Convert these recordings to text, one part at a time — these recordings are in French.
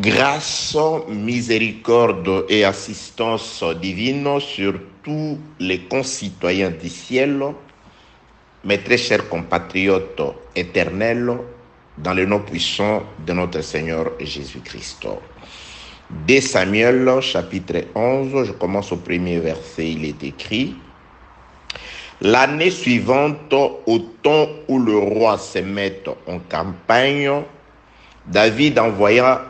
Grâce, miséricorde et assistance divine sur tous les concitoyens du ciel, mes très chers compatriotes éternels, dans le nom puissant de notre Seigneur Jésus-Christ. Dès Samuel, chapitre 11, je commence au premier verset, il est écrit: l'année suivante, au temps où le roi se met en campagne, David envoya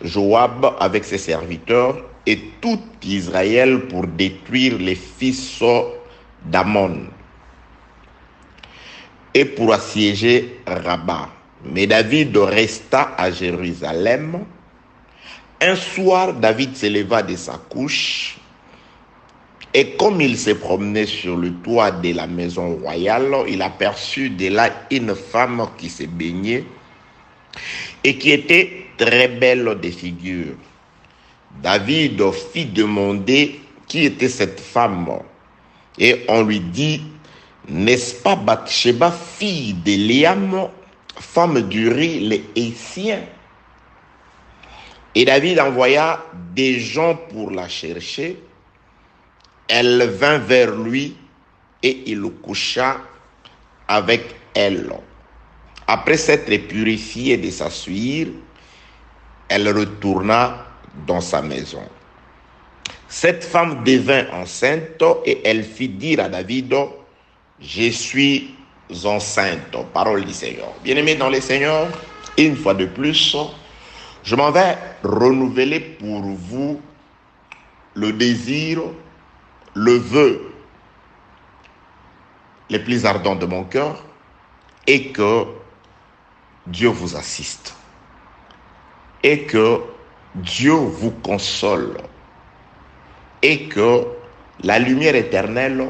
Joab avec ses serviteurs et tout Israël pour détruire les fils d'Ammon et pour assiéger Rabat. Mais David resta à Jérusalem. Un soir, David s'éleva de sa couche et comme il se promenait sur le toit de la maison royale, il aperçut de là une femme qui se baignait et qui était très belle de figure. David fit demander qui était cette femme et on lui dit: n'est-ce pas Bathsheba, fille d'Éliam, femme d'Uri les Héthiens? Et David envoya des gens pour la chercher. Elle vint vers lui et il coucha avec elle. Après s'être purifiée de sa souillure, elle retourna dans sa maison. Cette femme devint enceinte et elle fit dire à David: je suis enceinte. Parole du Seigneur. Bien-aimés dans le Seigneur, une fois de plus, je m'en vais renouveler pour vous le désir, le vœu le plus ardent de mon cœur, et que Dieu vous assiste, et que Dieu vous console, et que la lumière éternelle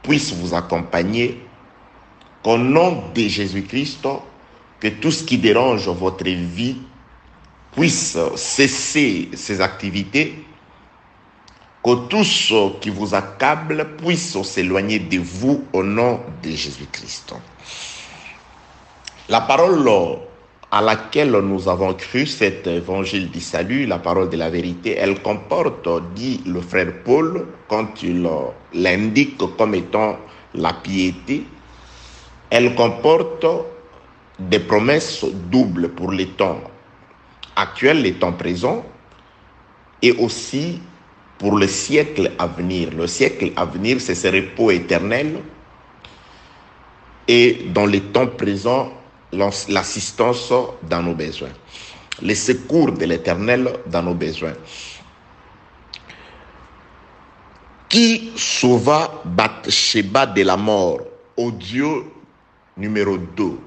puisse vous accompagner, qu'au nom de Jésus-Christ, que tout ce qui dérange votre vie puisse cesser ses activités, que tout ce qui vous accable puisse s'éloigner de vous au nom de Jésus-Christ. La parole à laquelle nous avons cru, cet évangile du salut, la parole de la vérité, elle comporte, dit le frère Paul, quand il l'indique comme étant la piété, elle comporte des promesses doubles pour les temps actuels, les temps présents, et aussi pour le siècle à venir. Le siècle à venir, c'est ce repos éternel, et dans les temps présents, l'assistance dans nos besoins, les secours de l'Éternel dans nos besoins. Qui sauva Bathsheba de la mort? Audio numéro 2.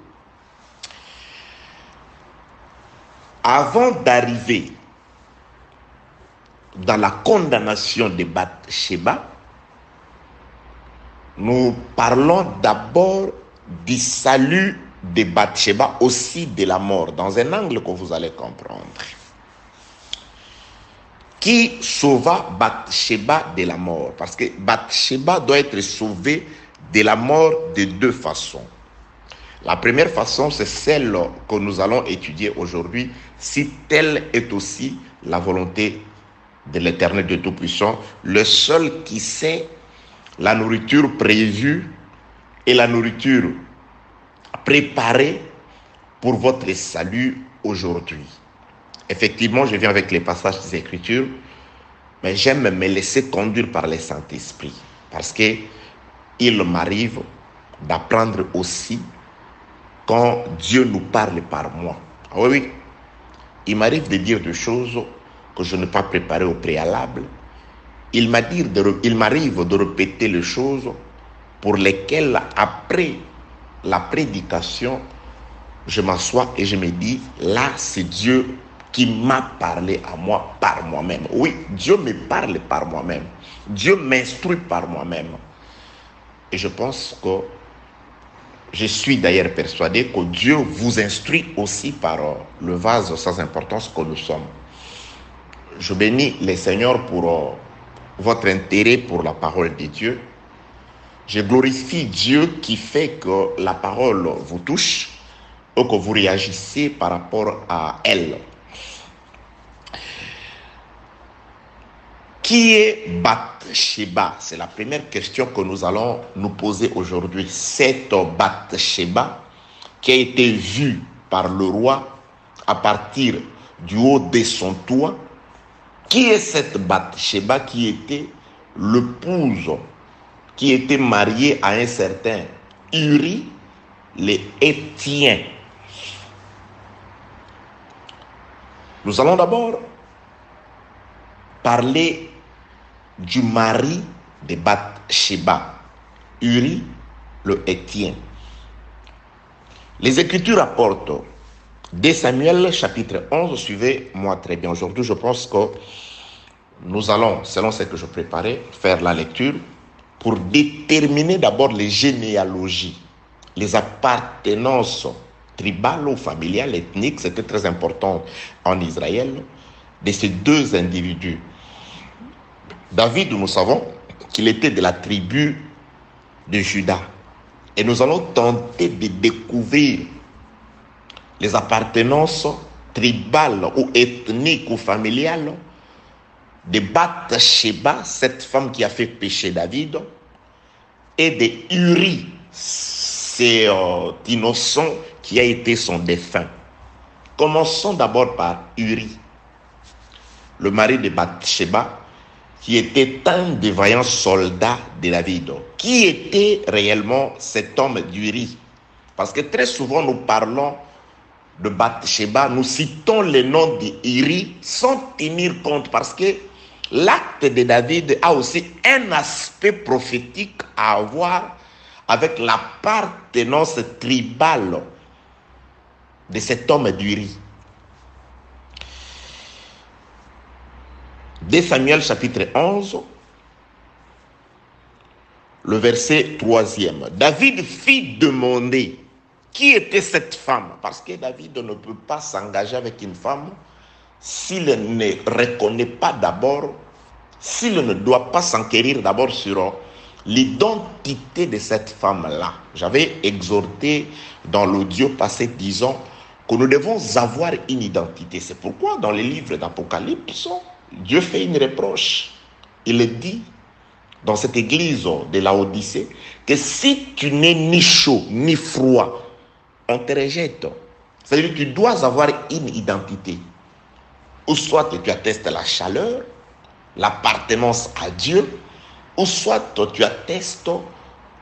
Avant d'arriver dans la condamnation de Bathsheba, nous parlons d'abord du salut de Bathsheba, aussi de la mort, dans un angle que vous allez comprendre. Qui sauva Bathsheba de la mort? Parce que Bathsheba doit être sauvée de la mort de deux façons. La première façon, c'est celle que nous allons étudier aujourd'hui, si telle est aussi la volonté de l'Éternel Dieu Tout-Puissant, le seul qui sait la nourriture prévue et la nourriture préparée pour votre salut aujourd'hui. Effectivement, je viens avec les passages des Écritures, mais j'aime me laisser conduire par le Saint-Esprit, parce que il m'arrive d'apprendre aussi quand Dieu nous parle par moi. Oui, il m'arrive de dire des choses que je n'ai pas préparées au préalable. Il m'arrive de répéter les choses pour lesquelles, après la prédication, je m'assois et je me dis, là, c'est Dieu qui m'a parlé à moi par moi-même. Oui, Dieu me parle par moi-même. Dieu m'instruit par moi-même. Et je pense que je suis d'ailleurs persuadé que Dieu vous instruit aussi par le vase sans importance que nous sommes. Je bénis le Seigneur pour votre intérêt pour la parole de Dieu. Je glorifie Dieu qui fait que la parole vous touche ou que vous réagissez par rapport à elle. Qui est Bathsheba? C'est la première question que nous allons nous poser aujourd'hui. Cette Bathsheba qui a été vue par le roi à partir du haut de son toit. Qui est cette Bathsheba qui était l'épouse, qui était mariée à un certain Uri, les Héthiens? Nous allons d'abord parler du mari de Bathsheba, Uri, le Héthien. Les Écritures rapportent 2 Samuel chapitre 11, suivez-moi très bien. Aujourd'hui, je pense que nous allons, selon ce que je préparais, faire la lecture pour déterminer d'abord les généalogies, les appartenances tribales ou familiales, ethniques, c'était très important en Israël, de ces deux individus. David, nous savons qu'il était de la tribu de Juda. Et nous allons tenter de découvrir les appartenances tribales ou ethniques ou familiales de Bathsheba, cette femme qui a fait pécher David, et de Uri, cet innocent qui a été son défunt. Commençons d'abord par Uri, le mari de Bathsheba, qui était un des vaillants soldats de David. Qui était réellement cet homme d'Uri? Parce que très souvent nous parlons de Bathsheba, nous citons le nom d'Uri sans tenir compte, parce que l'acte de David a aussi un aspect prophétique à avoir avec l'appartenance tribale de cet homme d'Uri. 2 Samuel chapitre 11, le verset 3e. David fit demander qui était cette femme, parce que David ne peut pas s'engager avec une femme s'il ne reconnaît pas d'abord, s'il ne doit pas s'enquérir d'abord sur l'identité de cette femme-là. J'avais exhorté dans l'audio passé, disons, que nous devons avoir une identité. C'est pourquoi dans les livres d'Apocalypse, Dieu fait une reproche. Il dit dans cette église de Laodicée que si tu n'es ni chaud ni froid, on te rejette. C'est-à-dire que tu dois avoir une identité. Ou soit tu attestes la chaleur, l'appartenance à Dieu, ou soit tu attestes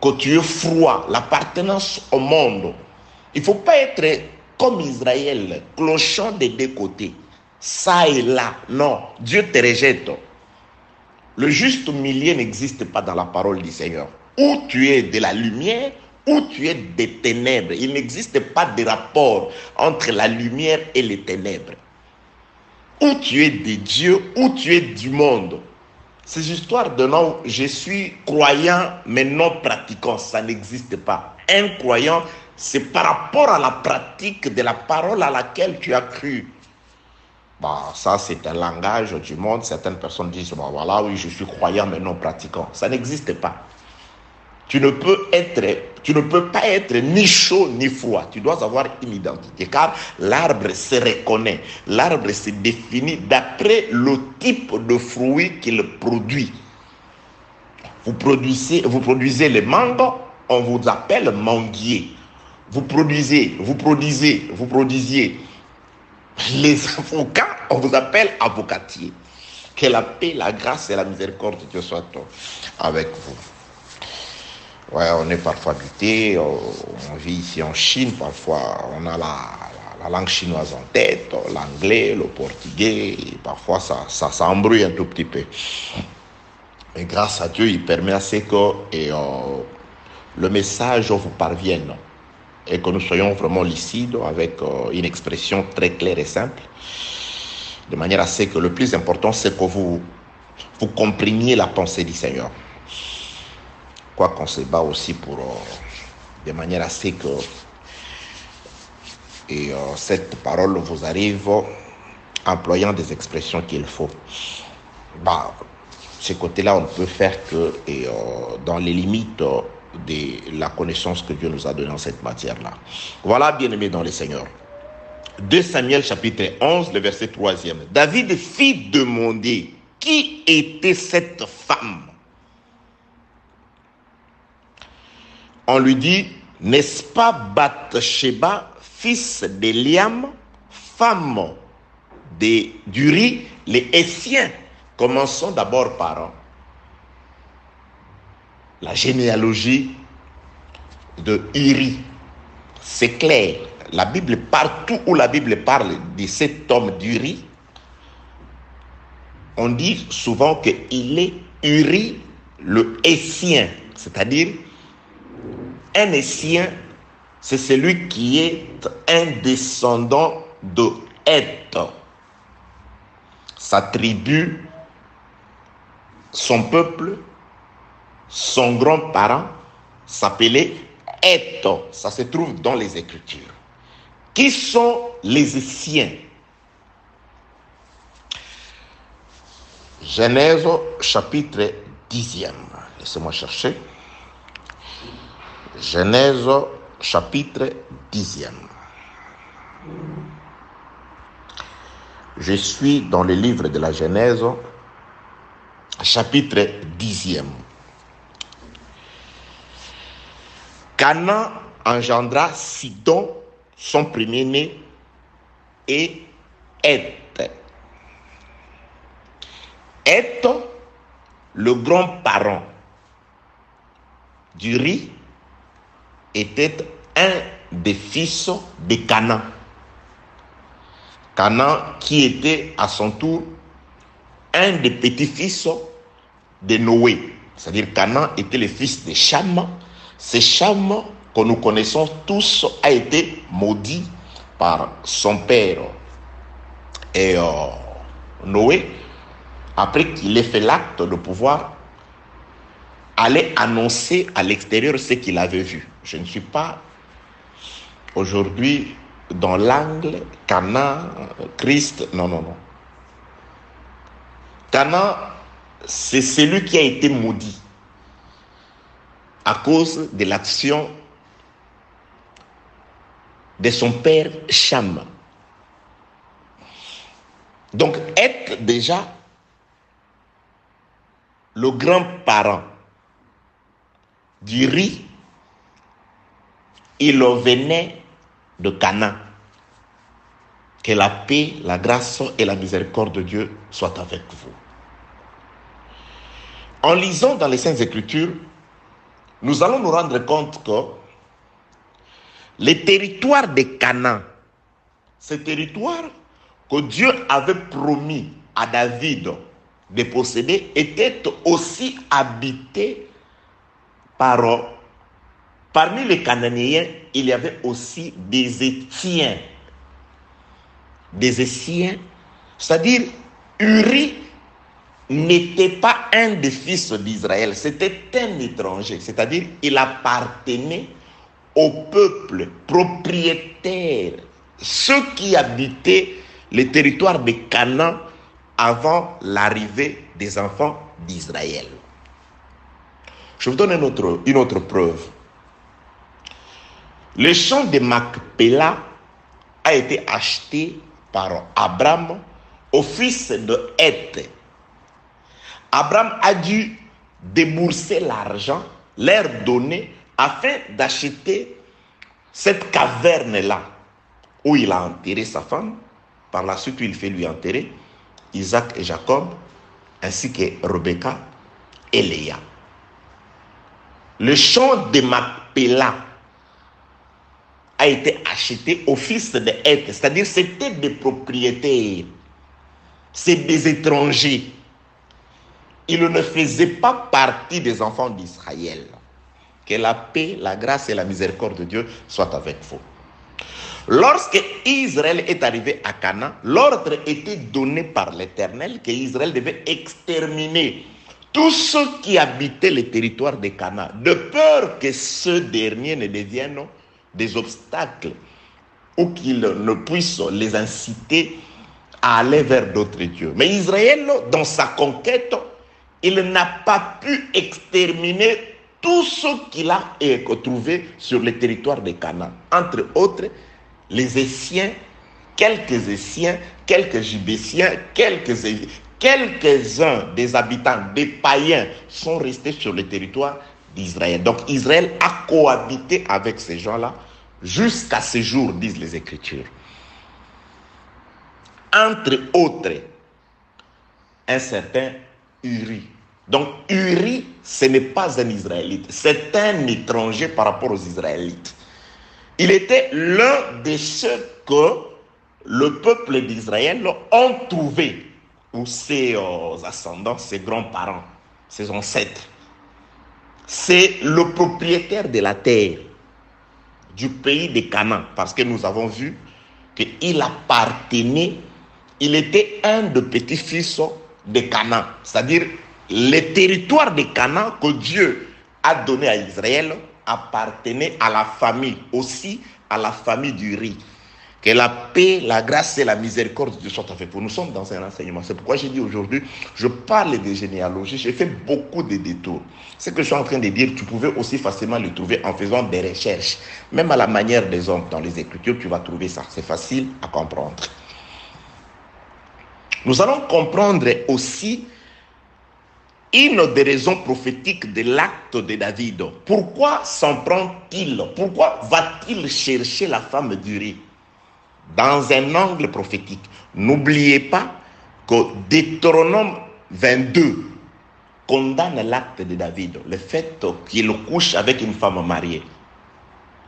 que tu es froid, l'appartenance au monde. Il ne faut pas être comme Israël, clochant des deux côtés. Ça et là, non, Dieu te rejette. Le juste milieu n'existe pas dans la parole du Seigneur. Ou tu es de la lumière, ou tu es des ténèbres. Il n'existe pas de rapport entre la lumière et les ténèbres. Ou tu es de Dieu, ou tu es du monde. Ces histoires de non, je suis croyant mais non pratiquant, ça n'existe pas. Un croyant, c'est par rapport à la pratique de la parole à laquelle tu as cru. Bah, ça, c'est un langage du monde. Certaines personnes disent, bah, voilà, oui, je suis croyant mais non pratiquant. Ça n'existe pas. Tu ne peux pas être ni chaud ni froid. Tu dois avoir une identité, car l'arbre se reconnaît. L'arbre se définit d'après le type de fruit qu'il produit. Vous produisez les mangues, on vous appelle manguier. Vous produisiez les avocats, on vous appelle avocatier. Que la paix, la grâce et la miséricorde de Dieu soient avec vous. Ouais, on est parfois habité, on vit ici en Chine, parfois on a la langue chinoise en tête, l'anglais, le portugais, et parfois ça embrouille un tout petit peu. Mais grâce à Dieu, il permet à ce que le message vous parvienne et que nous soyons vraiment lucides avec une expression très claire et simple, de manière à ce que le plus important, c'est que vous compreniez la pensée du Seigneur. Quoi qu'on se bat aussi pour, de manière à ce que cette parole vous arrive employant des expressions qu'il faut. Bah, ce côté-là, on ne peut faire que dans les limites de la connaissance que Dieu nous a donnée en cette matière-là. Voilà, bien-aimés dans le Seigneur. 2 Samuel chapitre 11, le verset 3e. David fit demander qui était cette femme? On lui dit, n'est-ce pas Bathsheba, fils d'Eliam, femme d'Uri, les Essiens? Commençons d'abord par la généalogie de Uri. C'est clair, la Bible, partout où la Bible parle de cet homme d'Uri, on dit souvent qu'il est Uri le Essien, c'est-à-dire un Essien, c'est celui qui est un descendant de Heth. Sa tribu, son peuple, son grand-parent s'appelait Heth. Ça se trouve dans les Écritures. Qui sont les Essiens? Genèse chapitre 10e. Laissez-moi chercher. Genèse chapitre 10e. Je suis dans le livre de la Genèse, chapitre 10e. Canaan engendra Sidon, son premier-né, et Heth. Heth, le grand-parent d'Uri, était un des fils de Canaan. Canaan qui était à son tour un des petits-fils de Noé. C'est-à-dire Canaan était le fils de Cham. C'est Cham que nous connaissons tous a été maudit par son père. Et Noé, après qu'il ait fait l'acte de pouvoir aller annoncer à l'extérieur ce qu'il avait vu. Je ne suis pas aujourd'hui dans l'angle Canaan, Christ, non. Canaan, c'est celui qui a été maudit à cause de l'action de son père Cham. Donc, être déjà le grand-parent d'Uri, il venait de Canaan. Que la paix, la grâce et la miséricorde de Dieu soient avec vous. En lisant dans les Saintes Écritures, nous allons nous rendre compte que les territoires de Canaan, ce territoire que Dieu avait promis à David de posséder, était aussi habité parmi les Cananéens, il y avait aussi des Étiens. Des Essiens, c'est-à-dire Uri n'était pas un des fils d'Israël, c'était un étranger, c'est-à-dire il appartenait au peuple propriétaire, ceux qui habitaient le territoire de Canaan avant l'arrivée des enfants d'Israël. Je vous donne une autre preuve. Le champ de Macpéla a été acheté par Abraham au fils de Heth. Abraham a dû débourser l'argent, leur donner, afin d'acheter cette caverne-là, où il a enterré sa femme. Par la suite, il fait lui enterrer Isaac et Jacob, ainsi que Rebecca et Léa. Le champ de Macpéla a été acheté au fils de Heth, c'est-à-dire c'était des propriétaires, c'est des étrangers. Ils ne faisaient pas partie des enfants d'Israël. Que la paix, la grâce et la miséricorde de Dieu soient avec vous. Lorsque Israël est arrivé à Canaan, l'ordre était donné par l'Éternel qu'Israël devait exterminer tous ceux qui habitaient les territoires de Canaan, de peur que ceux derniers ne deviennent des obstacles ou qu'ils ne puissent les inciter à aller vers d'autres dieux. Mais Israël, dans sa conquête, il n'a pas pu exterminer tous ceux qu'il a trouvés sur le territoire de Canaan. Entre autres, les Essiens, quelques Jubésiens, quelques-uns des habitants, des païens, sont restés sur le territoire d'Israël. Donc Israël a cohabité avec ces gens-là jusqu'à ce jour, disent les Écritures. Entre autres, un certain Uri. Donc Uri, ce n'est pas un Israélite, c'est un étranger par rapport aux Israélites. Il était l'un de ceux que le peuple d'Israël ont trouvé, ou ses ascendants, ses grands-parents, ses ancêtres. C'est le propriétaire de la terre du pays de Canaan, parce que nous avons vu qu'il appartenait, il était un des petits-fils de Canaan, c'est-à-dire le territoire de Canaan que Dieu a donné à Israël appartenait à la famille, aussi à la famille d'Uri. Que la paix, la grâce et la miséricorde de Dieu soient avec vous. Nous sommes dans un enseignement. C'est pourquoi j'ai dit aujourd'hui, je parle de généalogie, j'ai fait beaucoup de détours. Ce que je suis en train de dire, tu pouvais aussi facilement le trouver en faisant des recherches. Même à la manière des hommes dans les Écritures, tu vas trouver ça. C'est facile à comprendre. Nous allons comprendre aussi une des raisons prophétiques de l'acte de David. Pourquoi s'en prend-il? Pourquoi va-t-il chercher la femme d'Uri? Dans un angle prophétique. N'oubliez pas que Deutéronome 22 condamne l'acte de David, le fait qu'il couche avec une femme mariée.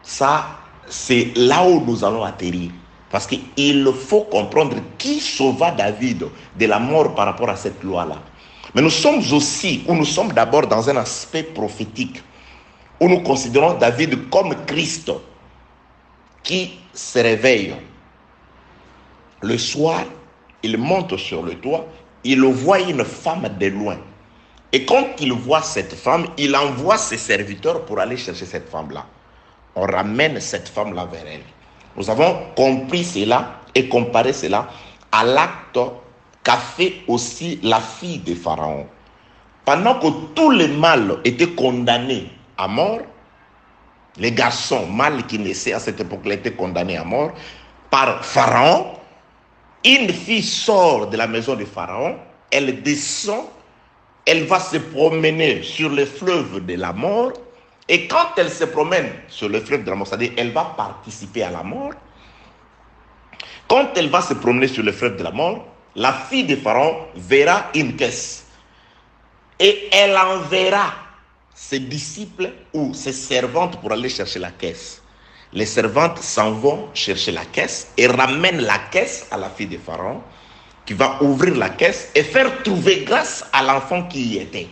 Ça, c'est là où nous allons atterrir. Parce qu'il faut comprendre qui sauva David de la mort par rapport à cette loi-là. Mais nous sommes aussi, ou nous sommes d'abord dans un aspect prophétique, où nous considérons David comme Christ qui se réveille. Le soir, il monte sur le toit, il voit une femme de loin. Et quand il voit cette femme, il envoie ses serviteurs pour aller chercher cette femme-là. On ramène cette femme-là vers elle. Nous avons compris cela et comparé cela à l'acte qu'a fait aussi la fille de Pharaon. Pendant que tous les mâles étaient condamnés à mort, les garçons mâles qui naissaient à cette époque-là étaient condamnés à mort par Pharaon. Une fille sort de la maison de Pharaon, elle descend, elle va se promener sur le fleuve de la mort, et quand elle se promène sur le fleuve de la mort, c'est-à-dire elle va participer à la mort, quand elle va se promener sur le fleuve de la mort, la fille de Pharaon verra une caisse, et elle enverra ses disciples ou ses servantes pour aller chercher la caisse. Les servantes s'en vont chercher la caisse et ramènent la caisse à la fille de Pharaon qui va ouvrir la caisse et faire trouver grâce à l'enfant qui y était.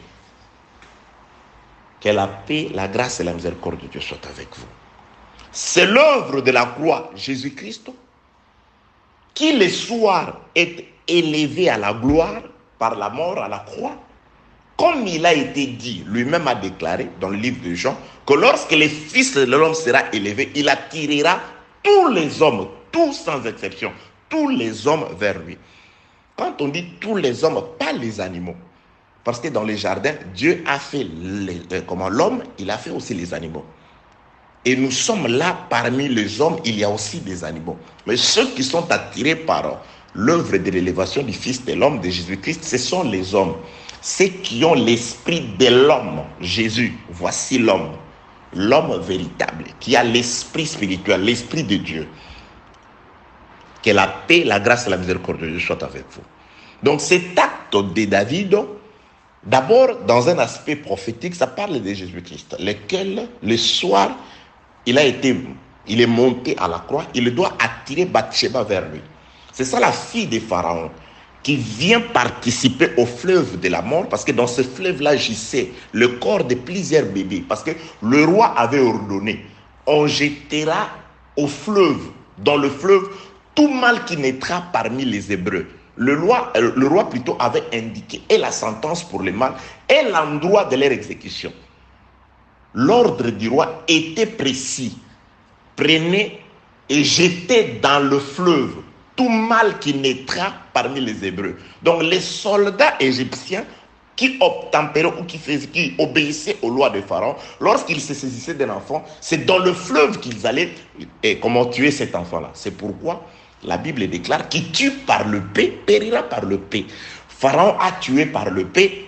Que la paix, la grâce et la miséricorde de Dieu soient avec vous. C'est l'œuvre de la croix Jésus-Christ qui le soir est élevé à la gloire par la mort à la croix. Comme il a été dit, lui-même a déclaré dans le livre de Jean, que lorsque le Fils de l'homme sera élevé, il attirera tous les hommes, tous sans exception, tous les hommes vers lui. Quand on dit tous les hommes, pas les animaux. Parce que dans les jardins, Dieu a fait l'homme, il a fait aussi les animaux. Et nous sommes là, parmi les hommes, il y a aussi des animaux. Mais ceux qui sont attirés par l'œuvre de l'élévation du Fils de l'homme, de Jésus-Christ, ce sont les hommes. Ceux qui ont l'esprit de l'homme, Jésus, voici l'homme, l'homme véritable, qui a l'esprit spirituel, l'esprit de Dieu. Que la paix, la grâce et la miséricorde de Dieu soient avec vous. Donc cet acte de David, d'abord dans un aspect prophétique, ça parle de Jésus-Christ, lequel le soir, il est monté à la croix, il doit attirer Bathsheba vers lui. C'est ça la fille de Pharaon, qui vient participer au fleuve de la mort, parce que dans ce fleuve-là gisait le corps de plusieurs bébés, parce que le roi avait ordonné, on jettera au fleuve, dans le fleuve, tout mâle qui naîtra parmi les Hébreux. Le roi plutôt avait indiqué et la sentence pour les mâles et l'endroit de leur exécution. L'ordre du roi était précis. Prenez et jetez dans le fleuve tout mâle qui naîtra parmi les Hébreux. Donc les soldats égyptiens qui obtempéraient ou qui obéissaient aux lois de Pharaon, lorsqu'ils se saisissaient d'un enfant, c'est dans le fleuve qu'ils allaient tuer cet enfant-là. C'est pourquoi la Bible déclare qui tue par le paix périra par le paix. Pharaon a tué par le paix,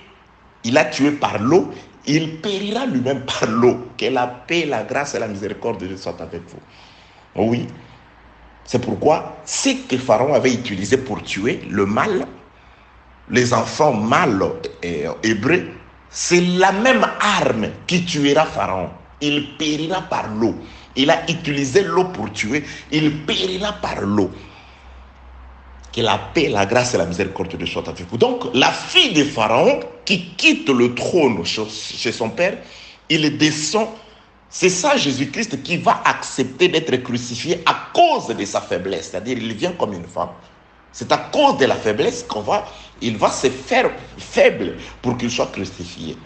il a tué par l'eau, il périra lui-même par l'eau. Que la paix, la grâce et la miséricorde de Dieu soient avec vous. Oui, c'est pourquoi ce que Pharaon avait utilisé pour tuer le mâle, les enfants mâles hébreux, c'est la même arme qui tuera Pharaon. Il périra par l'eau. Il a utilisé l'eau pour tuer, il périra par l'eau. Que la paix, la grâce et la miséricorde de Dieu soient avec vous. Donc, la fille de Pharaon qui quitte le trône chez son père, il descend. C'est ça Jésus-Christ qui va accepter d'être crucifié à cause de sa faiblesse. C'est-à-dire, il vient comme une femme. C'est à cause de la faiblesse il va se faire faible pour qu'il soit crucifié.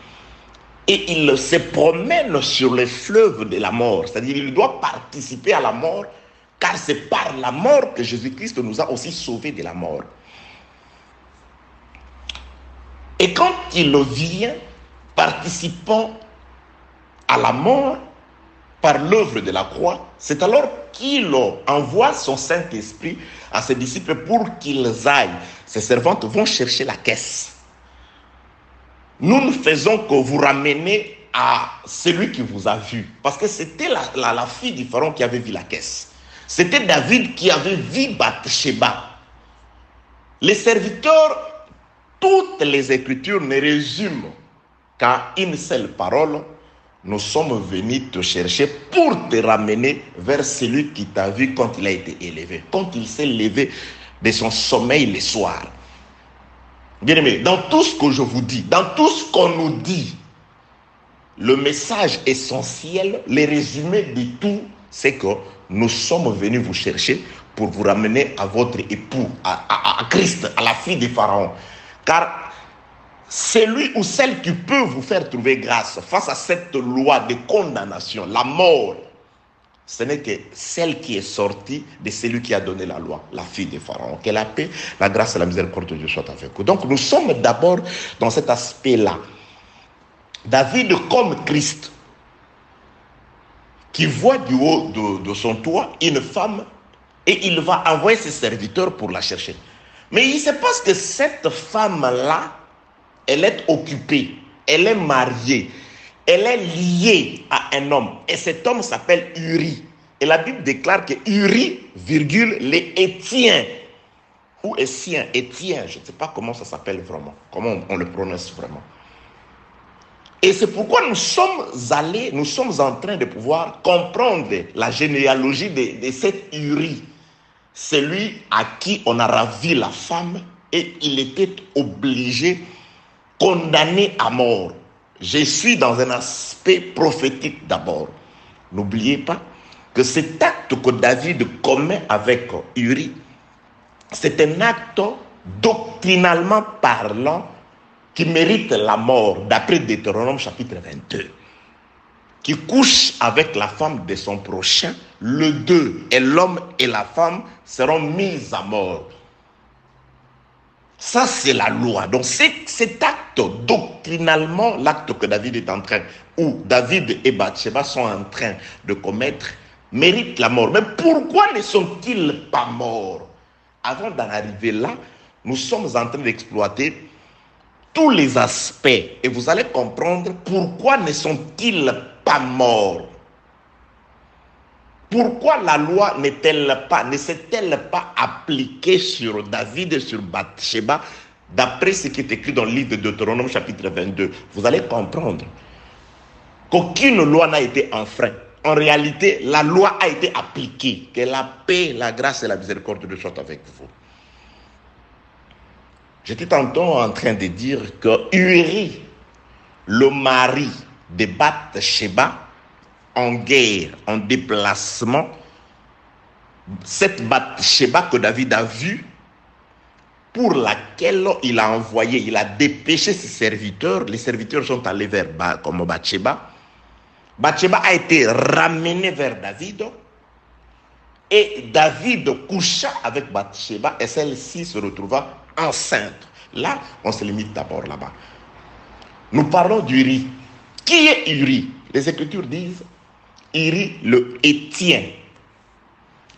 Et il se promène sur les fleuves de la mort. C'est-à-dire, il doit participer à la mort, car c'est par la mort que Jésus-Christ nous a aussi sauvés de la mort. Et quand il vient participant à la mort par l'œuvre de la croix, c'est alors qu'il envoie son Saint-Esprit à ses disciples pour qu'ils aillent. Ses servantes vont chercher la caisse. Nous ne faisons que vous ramener à celui qui vous a vu. Parce que c'était la fille du pharaon qui avait vu la caisse. C'était David qui avait vu Bathsheba. Les serviteurs, toutes les Écritures ne résument qu'à une seule parole. Nous sommes venus te chercher pour te ramener vers celui qui t'a vu quand il a été élevé. Quand il s'est levé de son sommeil le soir. Bien aimé, dans tout ce que je vous dis, dans tout ce qu'on nous dit, le message essentiel, le résumé de tout, c'est que nous sommes venus vous chercher pour vous ramener à votre époux, à Christ, à la fille de Pharaon. Car celui ou celle qui peut vous faire trouver grâce face à cette loi de condamnation, la mort, ce n'est que celle qui est sortie de celui qui a donné la loi, la fille de Pharaon. Que la paix, la grâce et la miséricorde de Dieu soient avec vous. Donc nous sommes d'abord dans cet aspect-là. David comme Christ, qui voit du haut de son toit une femme et il va envoyer ses serviteurs pour la chercher. Mais il se passe que cette femme-là, elle est occupée, elle est mariée, elle est liée à un homme. Et cet homme s'appelle Uri. Et la Bible déclare que Uri, virgule, les Étiens, ou Étiens, je ne sais pas comment ça s'appelle vraiment, comment on le prononce vraiment. Et c'est pourquoi nous sommes en train de pouvoir comprendre la généalogie de cet Uri, celui à qui on a ravi la femme et il était obligé, condamné à mort. Je suis dans un aspect prophétique d'abord. N'oubliez pas que cet acte que David commet avec Uri, c'est un acte doctrinalement parlant qui mérite la mort, d'après Deutéronome chapitre 22. Qui couche avec la femme de son prochain, le deux, et l'homme et la femme seront mis à mort. Ça, c'est la loi. Donc, cet acte, doctrinalement, l'acte que David est en train, ou David et Bathsheba sont en train de commettre, mérite la mort. Mais pourquoi ne sont-ils pas morts? Avant d'en arriver là, nous sommes en train d'exploiter tous les aspects. Et vous allez comprendre pourquoi ne sont-ils pas morts. Pourquoi la loi ne s'est-elle pas appliquée sur David et sur Bathsheba d'après ce qui est écrit dans le livre de Deutéronome chapitre 22? Vous allez comprendre qu'aucune loi n'a été enfreinte. En réalité, la loi a été appliquée. Que la paix, la grâce et la miséricorde de Dieu soient avec vous. J'étais tantôt en train de dire que Uri, le mari de Bathsheba, en guerre, en déplacement, cette Bathsheba que David a vue, pour laquelle il a envoyé, il a dépêché ses serviteurs. Les serviteurs sont allés vers comme Bathsheba. Bathsheba a été ramenée vers David. Et David coucha avec Bathsheba et celle-ci se retrouva enceinte. Là, on se limite d'abord là-bas. Nous parlons d'Uri. Qui est Uri? Les Écritures disent Uri le Hétien.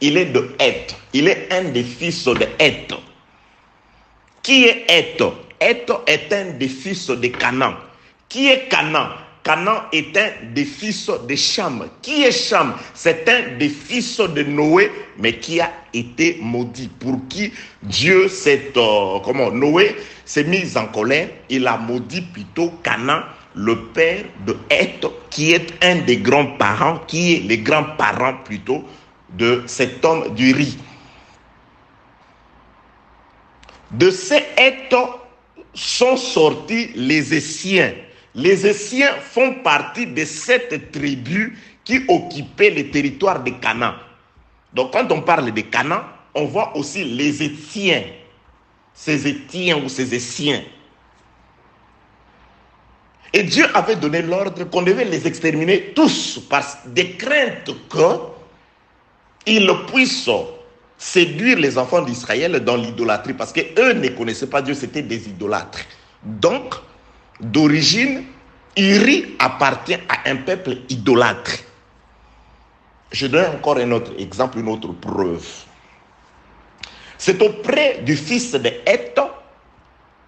Il est de Heth. Il est un des fils de Heth. Qui est Heth? Heth est un des fils de Canaan. Qui est Canaan? Canaan est un des fils de Cham. Qui est Cham? C'est un des fils de Noé, mais qui a été maudit. Pour qui Dieu Noé s'est mis en colère. Il a maudit plutôt Canaan, le père de Heth, qui est un des grands-parents, qui est les grands-parents plutôt de cet homme d'Uri. De ces Heth sont sortis les Essiens. Les Essiens font partie de cette tribu qui occupait les territoires de Canaan. Donc quand on parle de Canaan, on voit aussi les Étiens. Ces Étiens ou ces Essiens. Et Dieu avait donné l'ordre qu'on devait les exterminer tous par des craintes qu'ils puissent séduire les enfants d'Israël dans l'idolâtrie. Parce qu'eux ne connaissaient pas Dieu, c'était des idolâtres. Donc, d'origine, Uri appartient à un peuple idolâtre. Je donne encore un autre exemple, une autre preuve. C'est auprès du fils de Heth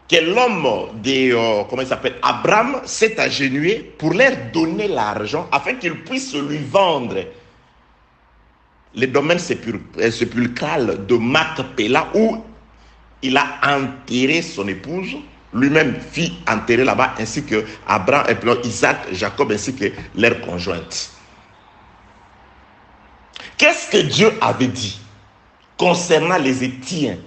que l'homme Abraham s'est agenouillé pour leur donner l'argent afin qu'ils puissent lui vendre les domaines sépulcrales de Macpéla où il a enterré son épouse. Lui-même fit enterrer là-bas, ainsi que Abraham, Isaac, Jacob, ainsi que leurs conjointes. Qu'est-ce que Dieu avait dit concernant les Étiens?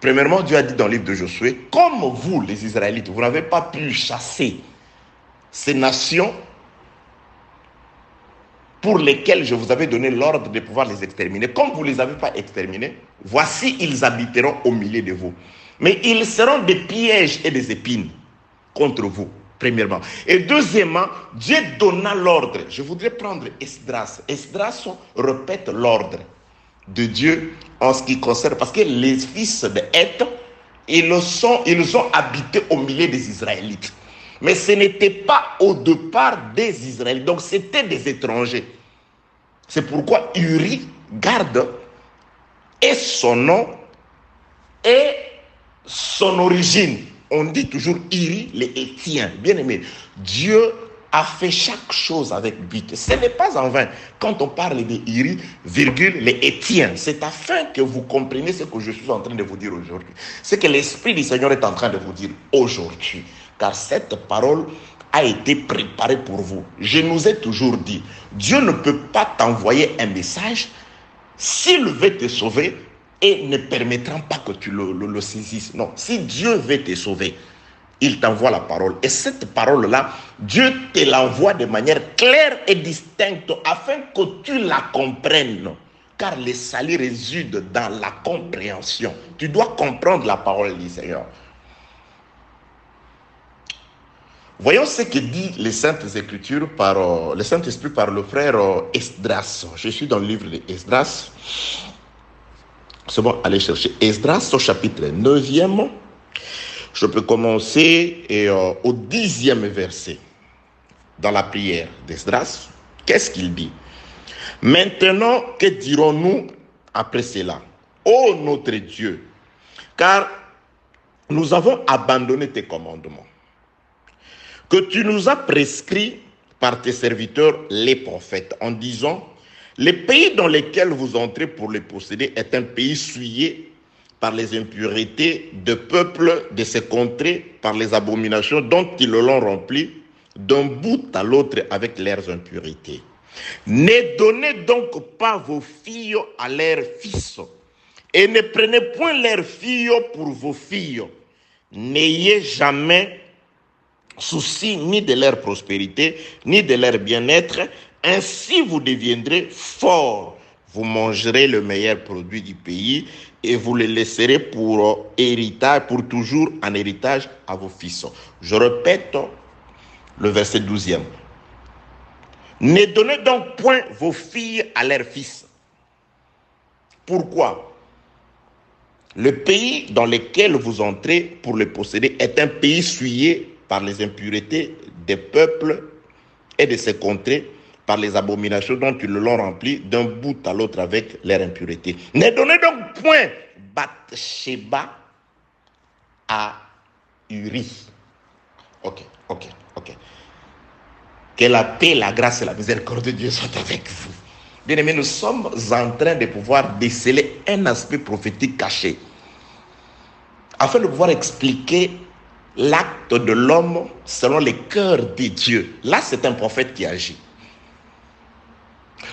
Premièrement, Dieu a dit dans le livre de Josué, comme vous, les Israélites, vous n'avez pas pu chasser ces nations pour lesquelles je vous avais donné l'ordre de pouvoir les exterminer. Comme vous ne les avez pas exterminés, voici, ils habiteront au milieu de vous. Mais ils seront des pièges et des épines contre vous, premièrement. Et deuxièmement, Dieu donna l'ordre. Je voudrais prendre Esdras. Esdras répète l'ordre de Dieu en ce qui concerne, parce que les fils de Heth, ils ont habité au milieu des Israélites. Mais ce n'était pas au départ des Israélites, donc c'était des étrangers. C'est pourquoi Uri garde et son nom et son origine. On dit toujours Uri, les Étiens. Bien aimé, Dieu a fait chaque chose avec but. Ce n'est pas en vain. Quand on parle de Uri, les Étiens, c'est afin que vous compreniez ce que je suis en train de vous dire aujourd'hui. Ce que l'Esprit du Seigneur est en train de vous dire aujourd'hui. Car cette parole a été préparée pour vous. Je nous ai toujours dit, Dieu ne peut pas t'envoyer un message s'il veut te sauver et ne permettra pas que tu le saisisses. Non, si Dieu veut te sauver, il t'envoie la parole. Et cette parole-là, Dieu te l'envoie de manière claire et distincte afin que tu la comprennes. Car le salut réside dans la compréhension. Tu dois comprendre la parole du Seigneur. Voyons ce que dit les Saintes Écritures par le Saint-Esprit par le frère Esdras. Je suis dans le livre d'Esdras. C'est bon, allez chercher Esdras au chapitre 9e. Je peux commencer au 10e verset. Dans la prière d'Esdras, qu'est-ce qu'il dit? Maintenant, que dirons-nous après cela? Ô notre Dieu, car nous avons abandonné tes commandements, que tu nous as prescrits par tes serviteurs les prophètes, en disant, les pays dans lesquels vous entrez pour les posséder est un pays souillé par les impuretés de peuples de ces contrées, par les abominations dont ils l'ont rempli, d'un bout à l'autre avec leurs impuretés. Ne donnez donc pas vos filles à leurs fils, et ne prenez point leurs filles pour vos filles. N'ayez jamais souci ni de leur prospérité, ni de leur bien-être. Ainsi vous deviendrez forts. Vous mangerez le meilleur produit du pays et vous le laisserez pour héritage, pour toujours en héritage à vos fils. Je répète le verset 12e. Ne donnez donc point vos filles à leurs fils. Pourquoi? Le pays dans lequel vous entrez pour le posséder est un pays souillé par les impuretés des peuples et de ses contrées, par les abominations dont ils l'ont rempli d'un bout à l'autre avec leur impureté. Ne donnez donc point Bathsheba à Uri. Ok. Que la paix, la grâce et la miséricorde de Dieu soient avec vous. Bien-aimés, nous sommes en train de pouvoir déceler un aspect prophétique caché, afin de pouvoir expliquer l'acte de l'homme selon les cœurs de Dieu. Là, c'est un prophète qui agit.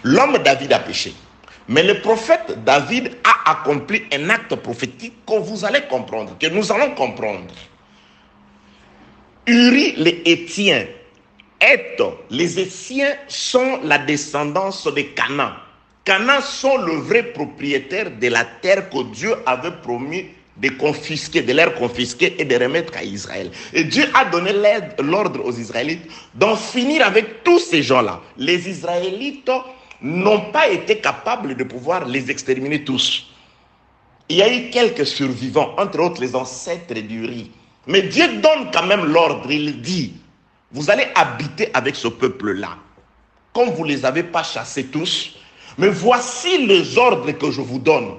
L'homme David a péché. Mais le prophète David a accompli un acte prophétique que vous allez comprendre, que nous allons comprendre. Uri les Hétiens, les Hétiens sont la descendance de Canaan. Canaan sont le vrai propriétaire de la terre que Dieu avait promis de confisquer, de leur confisquer et de remettre à Israël. Et Dieu a donné l'ordre aux Israélites d'en finir avec tous ces gens-là. Les Israélites n'ont pas été capables de pouvoir les exterminer tous. Il y a eu quelques survivants, entre autres les ancêtres d'Uri. Mais Dieu donne quand même l'ordre, il dit, vous allez habiter avec ce peuple-là, comme vous ne les avez pas chassés tous, mais voici les ordres que je vous donne.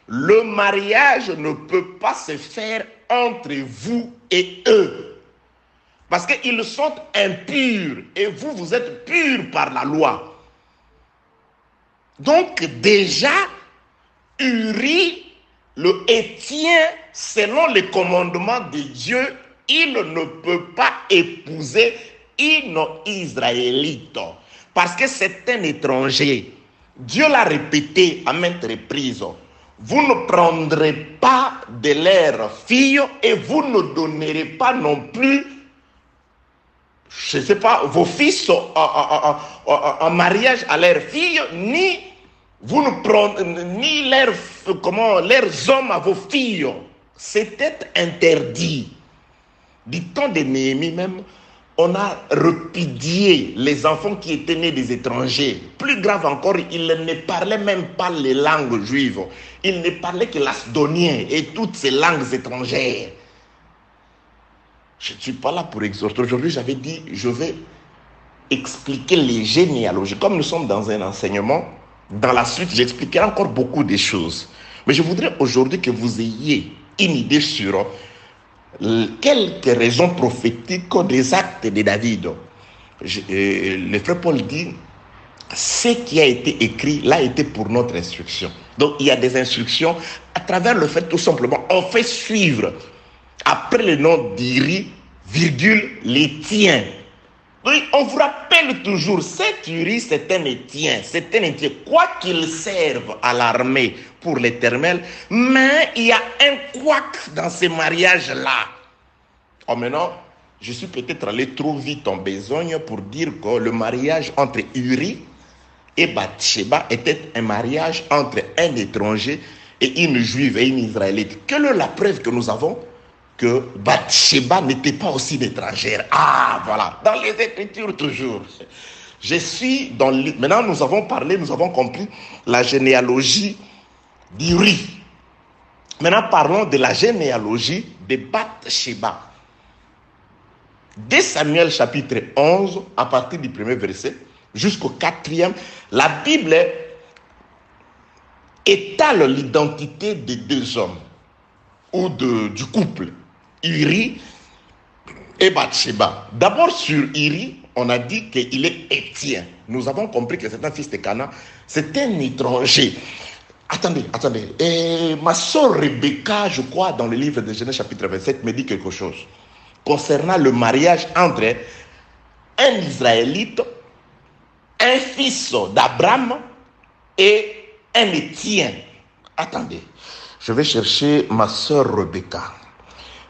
Le mariage ne peut pas se faire entre vous et eux, parce qu'ils sont impurs, et vous, vous êtes purs par la loi. Donc déjà, Uri, le Hétien, selon les commandements de Dieu, il ne peut pas épouser une Israélite, parce que c'est un étranger. Dieu l'a répété à maintes reprises. Vous ne prendrez pas de leurs filles et vous ne donnerez pas non plus, je ne sais pas, vos fils en mariage à leurs filles, ni vous ne prenez ni leurs hommes à vos filles. C'était interdit. Du temps de Néhémie même, on a repudié les enfants qui étaient nés des étrangers. Plus grave encore, ils ne parlaient même pas les langues juives. Ils ne parlaient que l'asdonien et toutes ces langues étrangères. Je ne suis pas là pour exhorter. Aujourd'hui, j'avais dit, je vais expliquer les généalogies. Comme nous sommes dans un enseignement, dans la suite, j'expliquerai encore beaucoup de choses. Mais je voudrais aujourd'hui que vous ayez une idée sur quelques raisons prophétiques des actes de David. Le frère Paul dit, ce qui a été écrit l'a été pour notre instruction. Donc il y a des instructions à travers le fait tout simplement, on fait suivre après le nom d'Uri, virgule, les tiens. Donc on vous rappelle toujours, cet Uri c'est un Hétien, quoi qu'il serve à l'armée pour l'Éternel, mais il y a un couac dans ces mariages-là. Oh, maintenant, je suis peut-être allé trop vite en besogne pour dire que le mariage entre Uri et Bathsheba était un mariage entre un étranger et une juive et une israélite. Quelle est la preuve que nous avons que Bathsheba n'était pas aussi une étrangère? Ah, voilà, dans les Écritures toujours. Je suis dans maintenant nous avons parlé, nous avons compris la généalogie d'Uri. Maintenant parlons de la généalogie de Bathsheba. Dès Samuel chapitre 11, à partir du premier verset jusqu'au 4e, la Bible étale l'identité des deux hommes ou du couple, Uri et Bathsheba. D'abord sur Uri, on a dit qu'il est Hétien. Nous avons compris que c'est un fils de Canaan, c'est un étranger. Attendez. Et ma soeur Rebecca, je crois, dans le livre de Genèse chapitre 27, me dit quelque chose concernant le mariage entre un Israélite, un fils d'Abraham et un Hétien. Attendez, je vais chercher ma soeur Rebecca.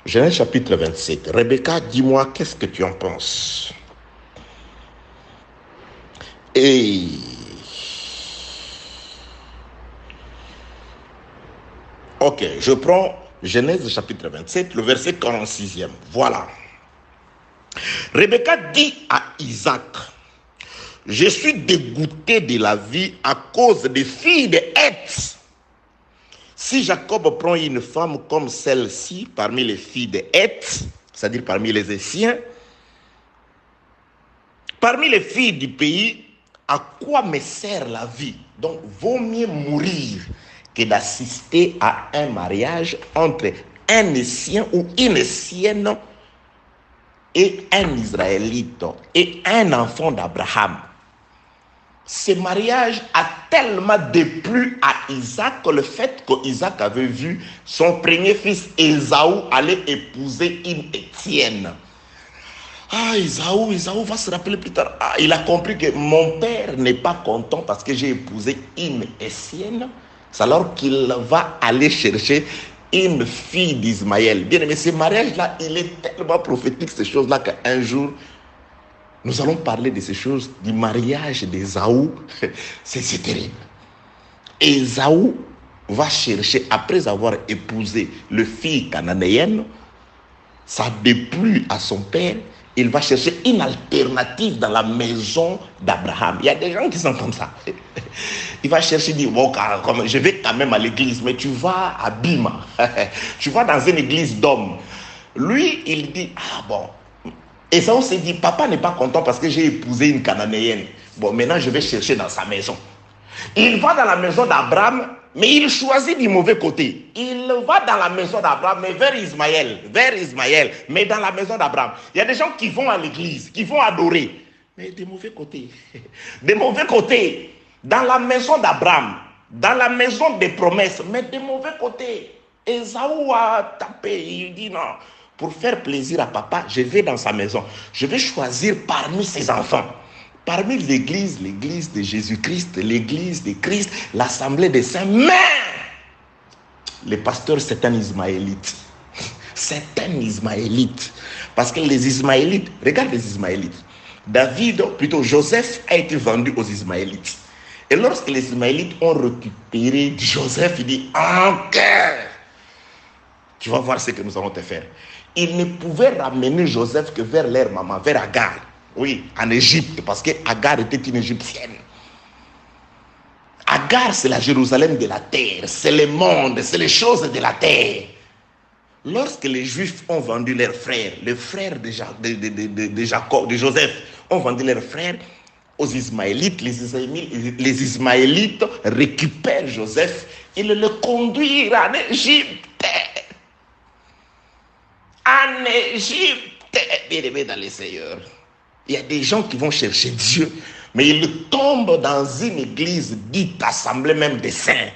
Genèse chapitre 27. Rebecca, dis-moi, qu'est-ce que tu en penses? Et ok, je prends Genèse chapitre 27, le verset 46e. Voilà. Rebecca dit à Isaac, je suis dégoûté de la vie à cause des filles de Heth. Si Jacob prend une femme comme celle-ci parmi les filles de Heth, c'est-à-dire parmi les Hétiens, parmi les filles du pays, à quoi me sert la vie? Donc, vaut mieux mourir que d'assister à un mariage entre un Essien ou une Essienne et un Israélite et un enfant d'Abraham. Ce mariage a tellement déplu à Isaac que le fait qu'Isaac avait vu son premier fils Ésaü aller épouser une Étienne. Ah, Ésaü va se rappeler plus tard. Ah, il a compris que mon père n'est pas content parce que j'ai épousé une Essienne. C'est alors qu'il va aller chercher une fille d'Ismaël. Bien aimé, ce mariage-là, il est tellement prophétique, ces choses-là, qu'un jour, nous allons parler de ces choses, du mariage d'Ésaü. C'est terrible. Ésaü va chercher, après avoir épousé le fille cananéenne, ça déplut à son père, il va chercher une alternative dans la maison d'Abraham. Il y a des gens qui sont comme ça. Il va chercher, il dit, bon, je vais quand même à l'église, mais tu vas à Bima. Tu vas dans une église d'hommes. Lui, il dit, ah bon. Et ça, on s'est dit, papa n'est pas content parce que j'ai épousé une cananéenne. Bon, maintenant, je vais chercher dans sa maison. Il va dans la maison d'Abraham, mais il choisit du mauvais côté. Il va dans la maison d'Abraham, mais vers Ismaël, mais dans la maison d'Abraham. Il y a des gens qui vont à l'église, qui vont adorer, mais des mauvais côtés. Des mauvais côtés. Dans la maison d'Abraham, dans la maison des promesses, mais des mauvais côtés. Ésaü a tapé, il dit non. Pour faire plaisir à papa, je vais dans sa maison. Je vais choisir parmi ses enfants. Parmi l'église de Jésus-Christ, l'église de Christ, l'assemblée des saints. Mais le pasteur, c'est un Ismaélite. C'est un Ismaélite. Parce que les Ismaélites, regarde les Ismaélites. Joseph a été vendu aux Ismaélites. Et lorsque les Ismaélites ont récupéré Joseph, il dit, ok, tu vas voir ce que nous allons te faire. Ils ne pouvaient ramener Joseph que vers leur maman, vers Agar. Oui, en Égypte, parce que Agar était une Égyptienne. Agar, c'est la Jérusalem de la terre, c'est le monde, c'est les choses de la terre. Lorsque les Juifs ont vendu leurs frères, les frères de Jacob, de Joseph, ont vendu leurs frères aux Ismaélites, les Ismaélites récupèrent Joseph, ils le conduisent en Égypte. En Égypte, bien-aimé dans les Seigneurs. Il y a des gens qui vont chercher Dieu, mais ils tombent dans une église dite assemblée même des saints.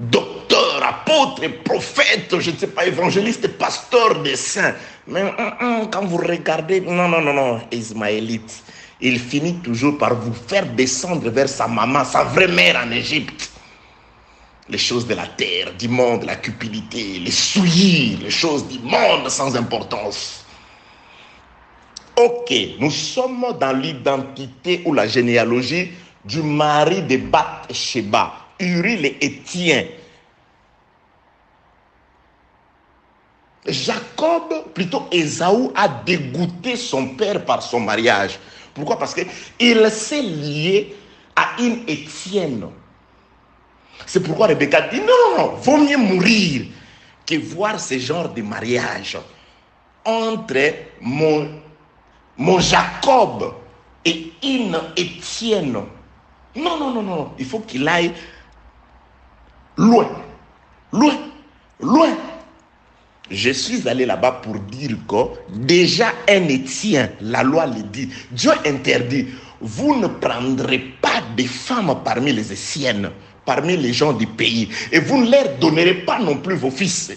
Docteur, apôtre, prophète, je ne sais pas, évangéliste, pasteur des saints. Mais quand vous regardez, non, Ismaélite, il finit toujours par vous faire descendre vers sa maman, sa vraie mère en Égypte. Les choses de la terre, du monde, la cupidité, les souillis, les choses du monde sans importance. Ok, nous sommes dans l'identité ou la généalogie du mari de Bath-Sheba, Uri le Héthien. Jacob, plutôt Ésaü, a dégoûté son père par son mariage. Pourquoi? Parce qu'il s'est lié à une Étienne. C'est pourquoi Rebecca dit non, vaut mieux mourir que voir ce genre de mariage entre mon Jacob et une Étienne. Non, il faut qu'il aille loin. Je suis allé là-bas pour dire que déjà un Étienne, la loi le dit, Dieu interdit, vous ne prendrez pas de femmes parmi les Étiennes, parmi les gens du pays, et vous ne leur donnerez pas non plus vos fils.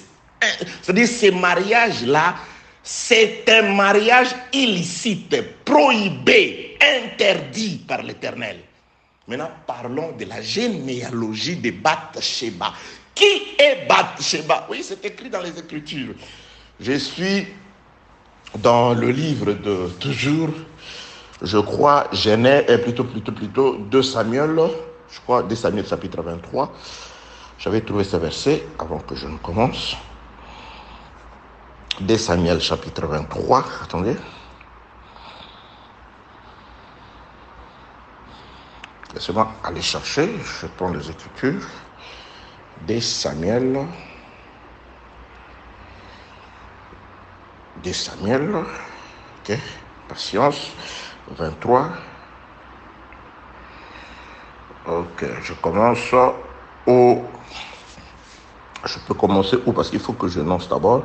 C'est-à-dire, ce mariage-là, c'est un mariage illicite, prohibé, interdit par l'Éternel. Maintenant, parlons de la généalogie de Bath-Sheba. Qui est Bath-Sheba? Oui, c'est écrit dans les Écritures. Je suis dans le livre de toujours, je crois, plutôt 2 Samuel, je crois 2 Samuel chapitre 23. J'avais trouvé ce verset avant que je ne commence. 2 Samuel chapitre 23, attendez. Laissez-moi aller chercher, je prends les Écritures. 2 Samuel, ok, patience, 23. Ok, je commence au Je peux commencer où? Parce qu'il faut que je lance d'abord.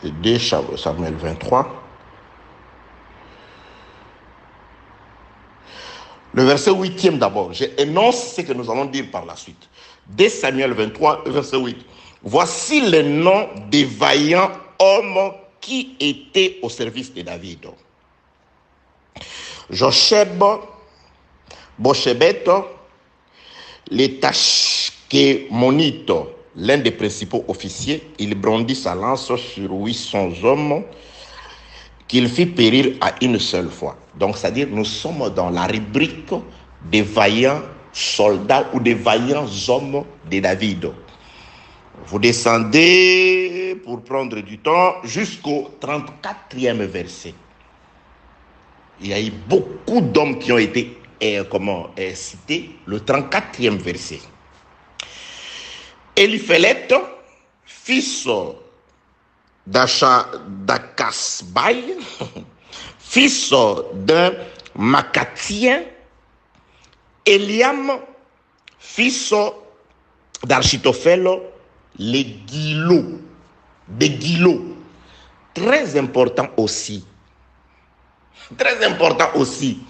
Dès Samuel 23. Le verset 8e d'abord. J'énonce ce que nous allons dire par la suite. Dès Samuel 23, verset 8. Voici les noms des vaillants hommes qui étaient au service de David. Josheb, Boshebet, les Tachkémonites, l'un des principaux officiers, il brandit sa lance sur 800 hommes qu'il fit périr à une seule fois. Donc, c'est-à-dire, nous sommes dans la rubrique des vaillants soldats ou des vaillants hommes de David. Vous descendez pour prendre du temps jusqu'au 34e verset. Il y a eu beaucoup d'hommes qui ont été cités. Le 34e verset. Eliphelet, fils d'Akasbaï, fils d'un Macatien, Eliam, fils d'Architophel, les Guilots, des Guilots. Très important aussi. Très important aussi.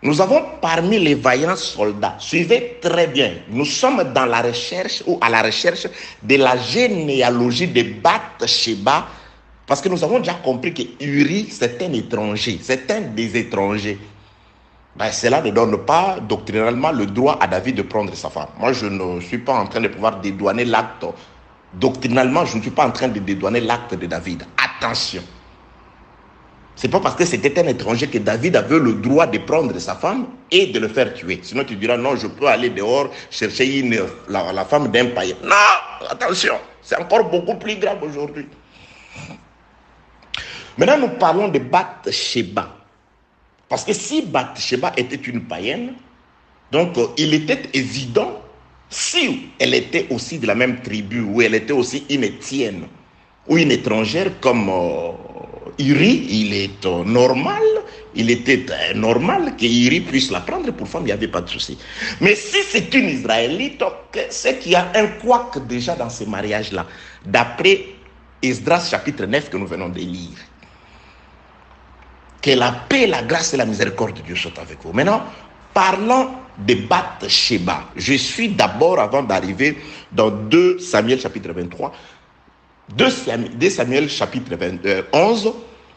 Nous avons parmi les vaillants soldats, suivez très bien, nous sommes dans la recherche ou à la recherche de la généalogie de Bath-Sheba, parce que nous avons déjà compris que Uri, c'est un étranger, c'est un des étrangers. Ben, cela ne donne pas doctrinalement le droit à David de prendre sa femme. Moi, je ne suis pas en train de pouvoir dédouaner l'acte. Doctrinalement, je ne suis pas en train de dédouaner l'acte de David. Attention. C'est pas parce que c'était un étranger que David avait le droit de prendre sa femme et de le faire tuer. Sinon, tu diras, non, je peux aller dehors chercher la femme d'un païen. Non, attention, c'est encore beaucoup plus grave aujourd'hui. Maintenant, nous parlons de Bath-Sheba. Parce que si Bath-Sheba était une païenne, donc il était évident, si elle était aussi de la même tribu, ou elle était aussi une Étienne, ou une étrangère comme Uri, il est normal, il était normal que Uri puisse la prendre pour femme, il n'y avait pas de souci. Mais si c'est une Israélite, c'est qu'il y a un couac déjà dans ce mariage-là, d'après Esdras chapitre 9 que nous venons de lire. Que la paix, la grâce et la miséricorde de Dieu soient avec vous. Maintenant, parlons de Bath-Sheba. Je suis d'abord, avant d'arriver dans 2 Samuel chapitre 23, 2 Samuel chapitre 11,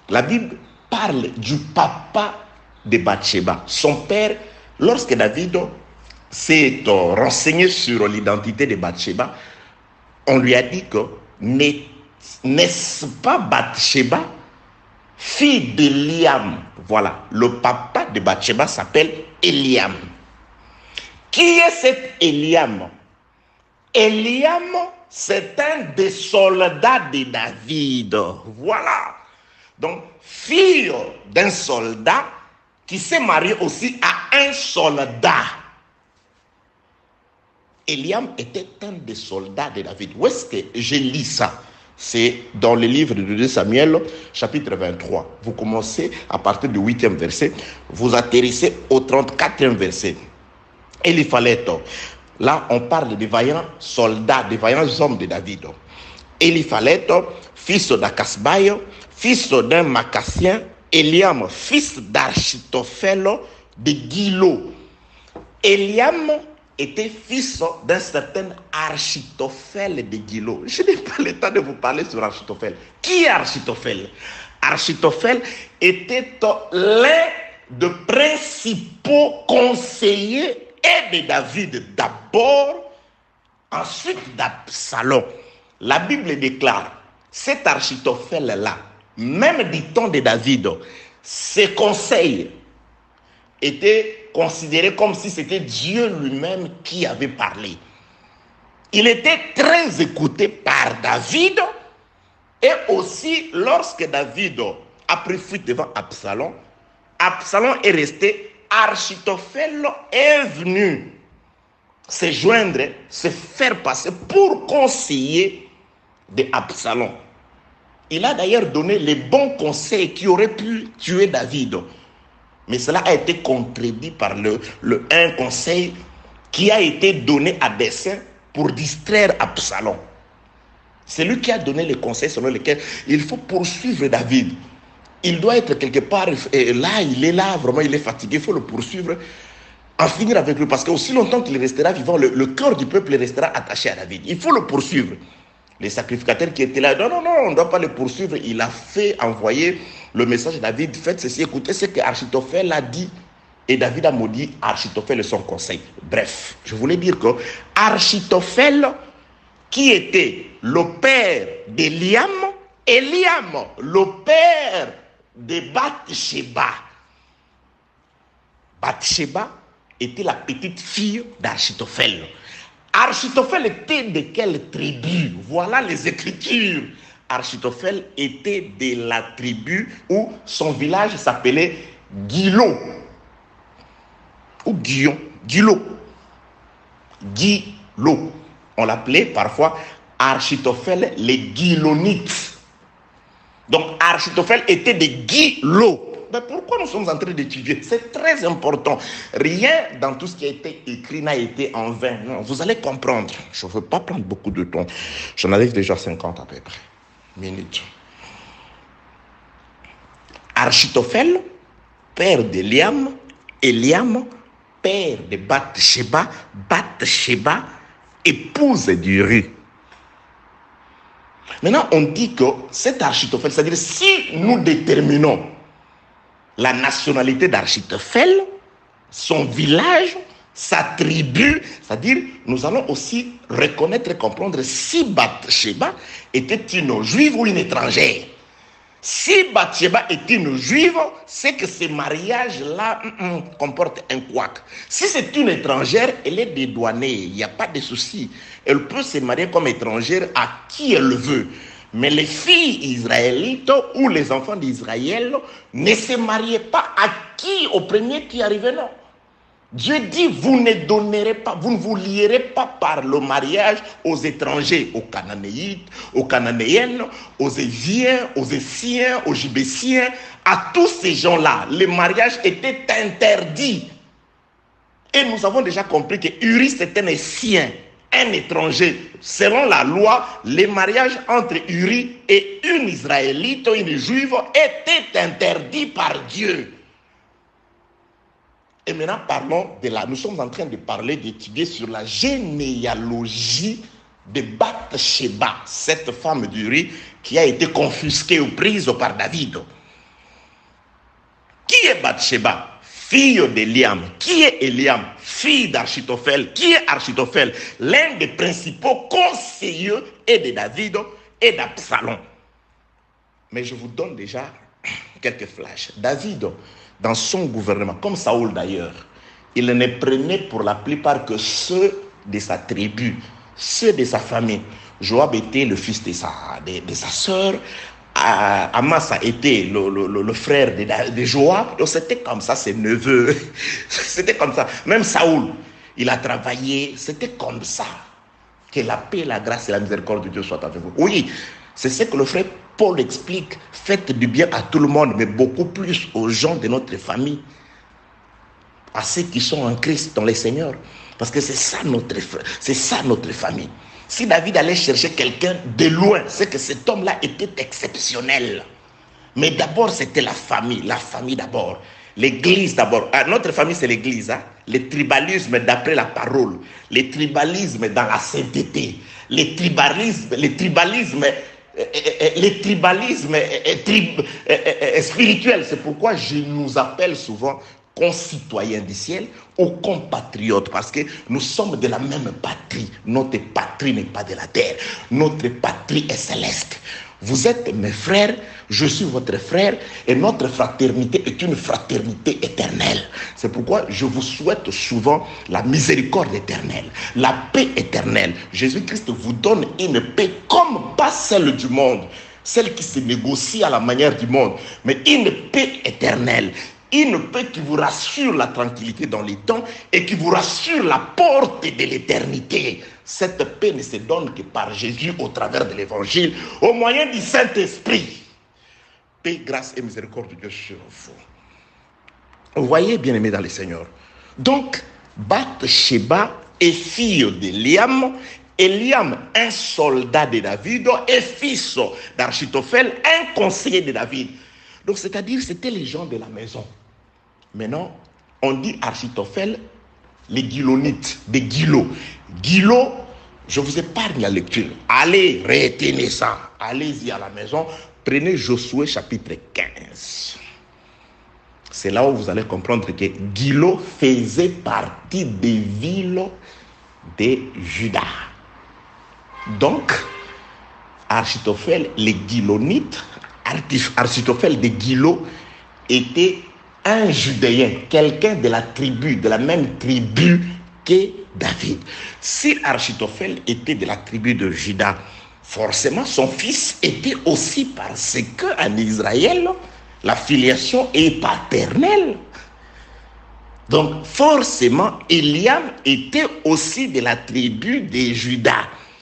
la Bible parle du papa de Bath-Sheba. Son père, lorsque David s'est renseigné sur l'identité de Bath-Sheba, on lui a dit que n'est-ce pas Bath-Sheba, fille d'Eliam? Voilà, le papa de Bath-Sheba s'appelle Eliam. Qui est cet Eliam? Eliam, c'est un des soldats de David. Voilà. Donc, fille d'un soldat qui s'est marié aussi à un soldat. Eliam était un des soldats de David. Où est-ce que je lis ça? C'est dans le livre de 2 Samuel, chapitre 23. Vous commencez à partir du 8e verset, vous atterrissez au 34e verset. Eliphalet, là on parle des vaillants soldats, des vaillants hommes de David. Eliphalet, fils d'Akasbaï, fils d'un Macatien, Eliam, fils d'Architophel de Guilo. Eliam était fils d'un certain Architophel de Guilo. Je n'ai pas le temps de vous parler sur Architophel. Qui est Architophel? Architophel était l'un des principaux conseillers et de David d'abord, ensuite d'Absalom. La Bible déclare, cet Architophel-là, même du temps de David, ses conseils étaient considérés comme si c'était Dieu lui-même qui avait parlé. Il était très écouté par David, et aussi lorsque David a pris fuite devant Absalom, Absalom est resté, Architophel est venu se joindre, se faire passer pour conseiller d'Absalom. Il a d'ailleurs donné les bons conseils qui auraient pu tuer David. Mais cela a été contredit par un conseil qui a été donné à dessein pour distraire Absalom. C'est lui qui a donné les conseils selon lesquels il faut poursuivre David. Il doit être quelque part, et là, il est là, vraiment, il est fatigué, il faut le poursuivre, en finir avec lui, parce qu'aussi longtemps qu'il restera vivant, le cœur du peuple restera attaché à David. Il faut le poursuivre. Les sacrificateurs qui étaient là, non, on ne doit pas le poursuivre. Il a fait envoyer le message à David, faites ceci, écoutez ce que Achitophel a dit. Et David a maudit Achitophel et son conseil. Bref, je voulais dire que Achitophel, qui était le père d'Eliam, Eliam, le père de Bathsheba. Bathsheba était la petite fille d'Achitophel. Achitophel était de quelle tribu? Voilà les Écritures. Achitophel était de la tribu où son village s'appelait Gilo. Ou Guillon. Gilo. Gilo. On l'appelait parfois Achitophel les Gilonites. Donc Achitophel était des Gilo. Mais pourquoi nous sommes en train d'étudier? C'est très important. Rien dans tout ce qui a été écrit n'a été en vain. Non, vous allez comprendre. Je ne veux pas prendre beaucoup de temps. J'en arrive déjà à 50 à peu près minutes. Achitophel, père d'Eliam, Eliam, père de Bathsheba, Bathsheba, épouse d'Uri. Maintenant, on dit que cet Achitophel, c'est-à-dire si nous déterminons la nationalité d'Achitophel, son village, sa tribu, c'est-à-dire nous allons aussi reconnaître et comprendre si Bathsheba était une juive ou une étrangère. Si Bathsheba est une juive, c'est que ce mariage-là comporte un couac. Si c'est une étrangère, elle est dédouanée, il n'y a pas de souci. Elle peut se marier comme étrangère à qui elle veut. Mais les filles israélites ou les enfants d'Israël ne se mariaient pas à qui, au premier qui arrivait, non. Dieu dit, vous ne donnerez pas, vous ne vous lierez pas par le mariage aux étrangers, aux Cananéites, aux Cananéennes, aux Éviens, aux Essiens, aux Gibéciens, à tous ces gens-là. Le mariage était interdit. Et nous avons déjà compris que Uri, c'était un Essien, un étranger. Selon la loi, les mariages entre Uri et une Israélite, une Juive, étaient interdits par Dieu. Et maintenant, parlons de la... Nous sommes en train de parler, d'étudier sur la généalogie de Bathsheba, cette femme d'Uri qui a été confisquée ou prise par David. Qui est Bathsheba? Fille d'Eliam. Qui est Eliam? Fille d'Achitophel. Qui est Achitophel? L'un des principaux conseillers et de David et d'Absalom. Mais je vous donne déjà quelques flashs. David, dans son gouvernement, comme Saoul d'ailleurs, il ne prenait pour la plupart que ceux de sa tribu, ceux de sa famille. Joab était le fils de sa sœur, Amasa était le frère de Joab, donc c'était comme ça, ses neveux, c'était comme ça. Même Saoul, il a travaillé, c'était comme ça. Que la paix, la grâce et la miséricorde de Dieu soient avec vous. Oui, c'est ce que le frère Paul explique. Faites du bien à tout le monde, mais beaucoup plus aux gens de notre famille, à ceux qui sont en Christ, dans le Seigneur. Parce que c'est ça notre famille. Si David allait chercher quelqu'un de loin, c'est que cet homme-là était exceptionnel. Mais d'abord, c'était la famille d'abord. L'église d'abord. Notre famille, c'est l'église. Hein? Le tribalisme d'après la parole. Le tribalisme dans la sainteté. Le tribalisme spirituel. C'est pourquoi je nous appelle souvent concitoyens du ciel ou compatriotes, parce que nous sommes de la même patrie. Notre patrie n'est pas de la terre. Notre patrie est céleste. Vous êtes mes frères, je suis votre frère, et notre fraternité est une fraternité éternelle. C'est pourquoi je vous souhaite souvent la miséricorde éternelle, la paix éternelle. Jésus-Christ vous donne une paix comme pas celle du monde, celle qui se négocie à la manière du monde, mais une paix éternelle. Une paix qui vous rassure la tranquillité dans les temps et qui vous rassure la porte de l'éternité. Cette paix ne se donne que par Jésus au travers de l'évangile, au moyen du Saint-Esprit. Paix, grâce et miséricorde de Dieu sur vous. Vous voyez, bien aimé dans le Seigneur. Donc, Bathsheba est fille d'Eliam. Eliam, un soldat de David, est fils d'Achitophel, un conseiller de David. Donc, c'est-à-dire, c'était les gens de la maison. Maintenant, on dit Achitophel, les Gilonites, des Gilo. Gilo, je vous épargne la lecture. Allez, retenez ça. Allez-y à la maison. Prenez Josué chapitre 15. C'est là où vous allez comprendre que Gilo faisait partie des villes de Juda. Donc, Achitophel, les Gilonites, Achitophel de Gilo était un Judéen, quelqu'un de la tribu, de la même tribu que David. Si Achitophel était de la tribu de Juda, forcément son fils était aussi, parce qu'en Israël, la filiation est paternelle. Donc forcément, Eliam était aussi de la tribu de Juda.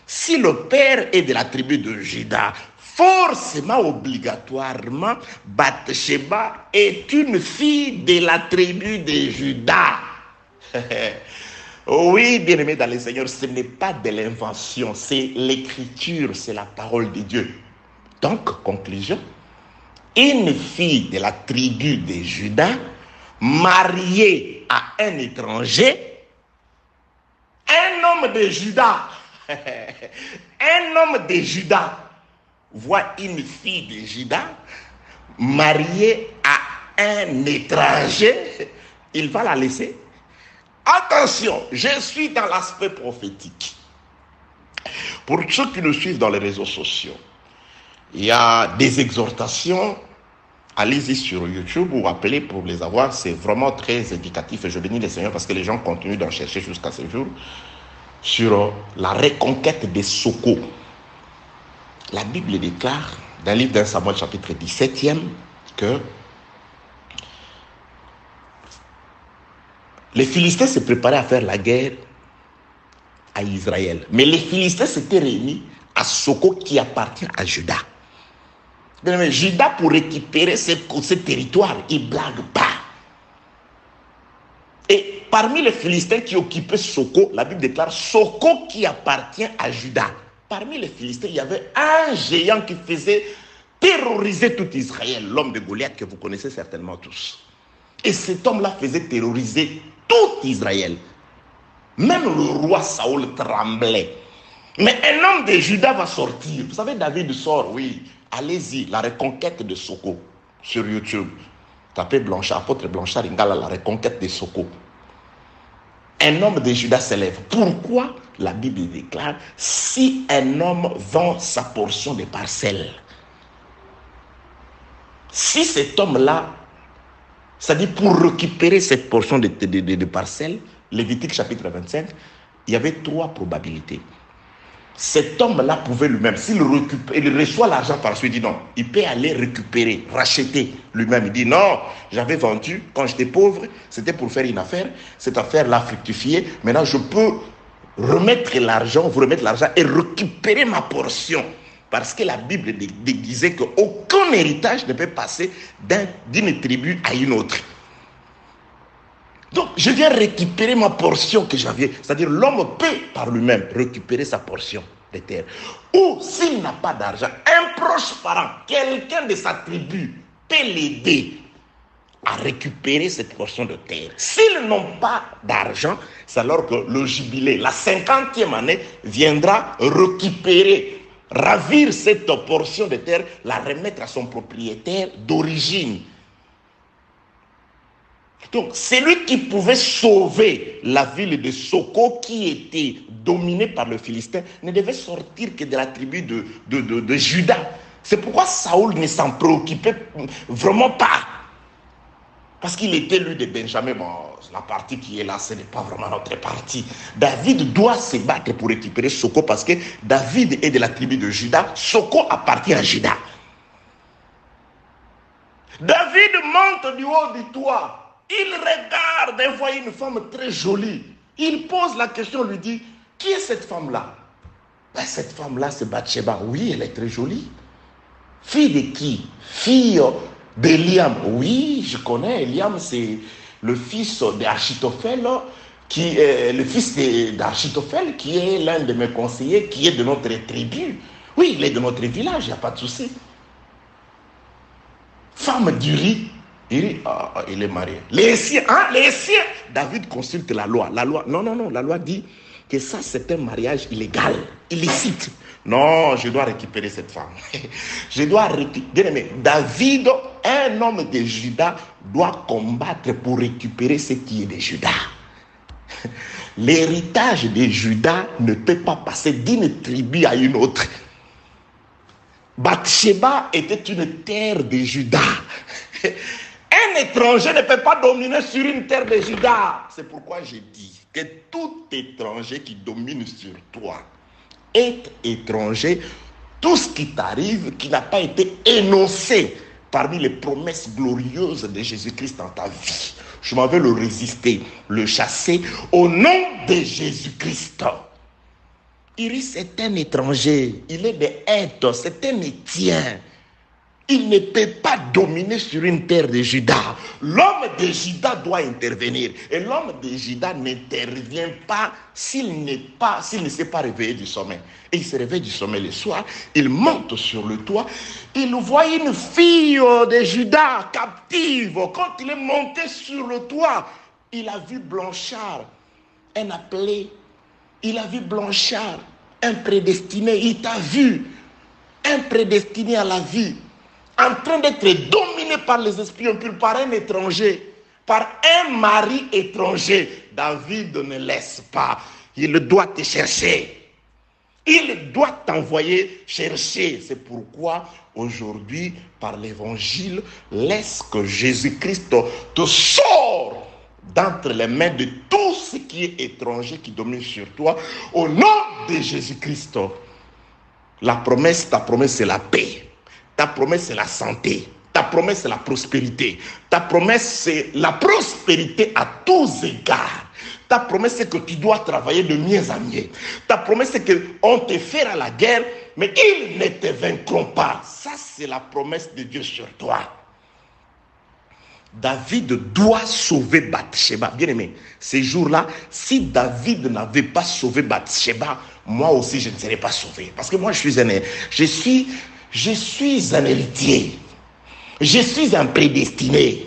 Si le père est de la tribu de Juda, forcément, obligatoirement, Bathsheba est une fille de la tribu de Juda. Oui, bien-aimé dans le Seigneur, ce n'est pas de l'invention, c'est l'écriture, c'est la parole de Dieu. Donc, conclusion, une fille de la tribu de Juda, mariée à un étranger, un homme de Juda, un homme de Juda, voit une fille de Juda mariée à un étranger, il va la laisser. Attention, je suis dans l'aspect prophétique. Pour ceux qui nous suivent dans les réseaux sociaux, il y a des exhortations. Allez-y sur YouTube ou appelez pour les avoir. C'est vraiment très éducatif et je bénis le Seigneur parce que les gens continuent d'en chercher jusqu'à ce jour. Sur la reconquête des Soko. La Bible déclare, dans le livre d'un Samuel chapitre 17e, que les Philistins se préparaient à faire la guerre à Israël. Mais les Philistins s'étaient réunis à Soko qui appartient à Juda. Mais Juda, pour récupérer ce territoire, il ne blague pas. Et parmi les Philistins qui occupaient Soko, la Bible déclare Soko qui appartient à Juda. Parmi les Philistins, il y avait un géant qui faisait terroriser tout Israël, l'homme de Goliath que vous connaissez certainement tous. Et cet homme-là faisait terroriser tout Israël. Même le roi Saoul tremblait. Mais un homme de Juda va sortir. Vous savez, David sort, oui. Allez-y, la reconquête de Soko sur YouTube. Tapez Blanchard, apôtre Blanchard Ingala, la reconquête de Soko. Un homme de Juda s'élève. Pourquoi la Bible déclare si un homme vend sa portion de parcelles? Si cet homme-là, c'est-à-dire pour récupérer cette portion de parcelles, Lévitique chapitre 25, il y avait 3 probabilités. Cet homme-là pouvait lui-même, s'il reçoit l'argent par la suite, il dit non, il peut aller récupérer, racheter lui-même. Il dit non, j'avais vendu quand j'étais pauvre, c'était pour faire une affaire, cette affaire-là fructifiée, maintenant je peux remettre l'argent, vous remettre l'argent et récupérer ma portion. Parce que la Bible disait qu'aucun héritage ne peut passer d'une tribu à une autre. Donc, je viens récupérer ma portion que j'avais. C'est-à-dire, l'homme peut par lui-même récupérer sa portion de terre. Ou, s'il n'a pas d'argent, un proche parent, quelqu'un de sa tribu, peut l'aider à récupérer cette portion de terre. S'ils n'ont pas d'argent, c'est alors que le jubilé, la 50e année, viendra récupérer, ravir cette portion de terre, la remettre à son propriétaire d'origine. Donc, celui qui pouvait sauver la ville de Soko, qui était dominée par le Philistin, ne devait sortir que de la tribu de Juda. C'est pourquoi Saoul ne s'en préoccupait vraiment pas. Parce qu'il était lui de Benjamin. Bon, la partie qui est là, ce n'est pas vraiment notre partie. David doit se battre pour récupérer Soko parce que David est de la tribu de Juda. Soko appartient à Juda. David monte du haut du toit. Il regarde et voit une femme très jolie. Il pose la question, lui dit, qui est cette femme-là? Ben, cette femme-là, c'est Bathsheba. Oui, elle est très jolie. Fille de qui? Fille d'Eliam. Oui, je connais. Eliam, c'est le fils d'Achitophel, qui est le fils d'Achitophel, qui est l'un de mes conseillers, qui est de notre tribu. Oui, il est de notre village, il n'y a pas de souci. Femme d'Uri, il est marié. Les siens, David consulte la loi. Non, la loi dit que ça, c'est un mariage illégal, illicite. Non, je dois récupérer cette femme. Je dois récupérer. David, un homme de Juda, doit combattre pour récupérer ce qui est de Juda. L'héritage de Juda ne peut pas passer d'une tribu à une autre. Bathsheba était une terre de Juda. Un étranger ne peut pas dominer sur une terre de Juda. C'est pourquoi j'ai dit que tout étranger qui domine sur toi est étranger. Tout ce qui t'arrive, qui n'a pas été énoncé parmi les promesses glorieuses de Jésus-Christ dans ta vie, je m'en vais le résister, le chasser au nom de Jésus-Christ. Iris est un étranger, il est de Heth, c'est un Éthien. Il ne peut pas dominer sur une terre de Juda. L'homme de Juda doit intervenir. Et l'homme de Juda n'intervient pas s'il ne s'est pas réveillé du sommeil. Et il se réveille du sommeil le soir, il monte sur le toit, il voit une fille de Juda captive. Quand il est monté sur le toit, il a vu Blanchard, un appelé. Il a vu Blanchard, un prédestiné. Il t'a vu, un prédestiné à la vie, en train d'être dominé par les esprits impurs, par un étranger, par un mari étranger. David ne laisse pas. Il doit te chercher. Il doit t'envoyer chercher. C'est pourquoi aujourd'hui, par l'évangile, laisse que Jésus-Christ te sorte d'entre les mains de tout ce qui est étranger qui domine sur toi. Au nom de Jésus-Christ, ta promesse, c'est la paix. Ta promesse, c'est la santé. Ta promesse, c'est la prospérité. Ta promesse, c'est la prospérité à tous égards. Ta promesse, c'est que tu dois travailler de mieux en mieux. Ta promesse, c'est qu'on te fera la guerre, mais ils ne te vaincront pas. Ça, c'est la promesse de Dieu sur toi. David doit sauver Bathsheba. Bien aimé, ces jours-là, si David n'avait pas sauvé Bathsheba, moi aussi, je ne serais pas sauvé. Parce que moi, je suis un héritier. Je suis un prédestiné.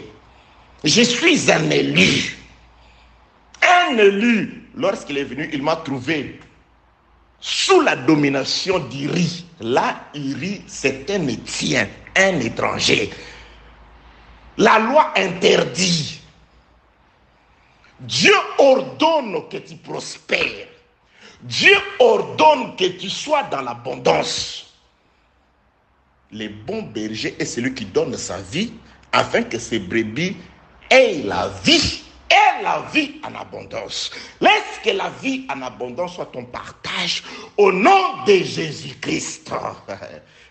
Je suis un élu. Un élu, lorsqu'il est venu, il m'a trouvé sous la domination d'Uri. Là, Uri, c'est un Éthien, un étranger. La loi interdit. Dieu ordonne que tu prospères. Dieu ordonne que tu sois dans l'abondance. Le bon berger est celui qui donne sa vie afin que ses brebis aient la vie. Et la vie en abondance. Laisse que la vie en abondance soit ton partage au nom de Jésus-Christ.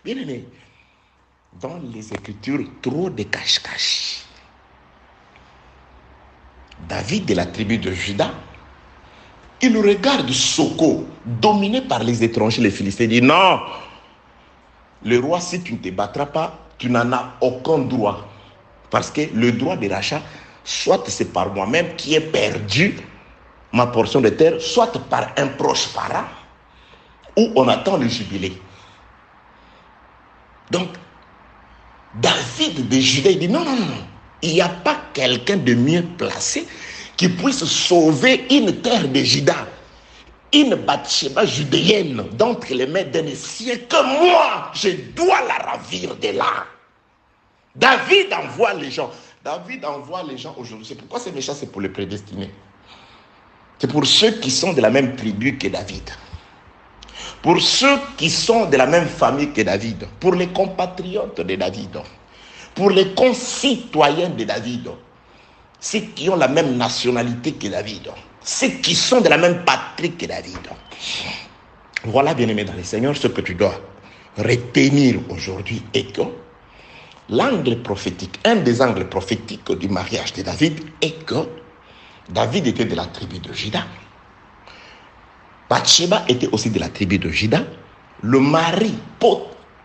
Bien aimé, dans les Écritures, trop de cache-cache. David de la tribu de Juda, il regarde Soko, dominé par les étrangers, les Philistins, il dit non, le roi, si tu ne te battras pas, tu n'en as aucun droit. Parce que le droit de rachat, soit c'est par moi-même qui ai perdu ma portion de terre, soit par un proche parent, où on attend le jubilé. Donc, David de Juda, il dit non, il n'y a pas quelqu'un de mieux placé qui puisse sauver une terre de Juda, une Bathsheba judéenne d'entre les mains d'un Éthien, que moi, je dois la ravir de là. David envoie les gens. David envoie les gens aujourd'hui. C'est pourquoi c'est méchant, c'est pour les prédestinés. C'est pour ceux qui sont de la même tribu que David. Pour ceux qui sont de la même famille que David. Pour les compatriotes de David. Pour les concitoyens de David. Ceux qui ont la même nationalité que David. Ceux qui sont de la même patrie que David. Voilà, bien-aimé dans le Seigneur, ce que tu dois retenir aujourd'hui est que l'angle prophétique, un des angles prophétiques du mariage de David est que David était de la tribu de Juda. Bathsheba était aussi de la tribu de Juda. Le mari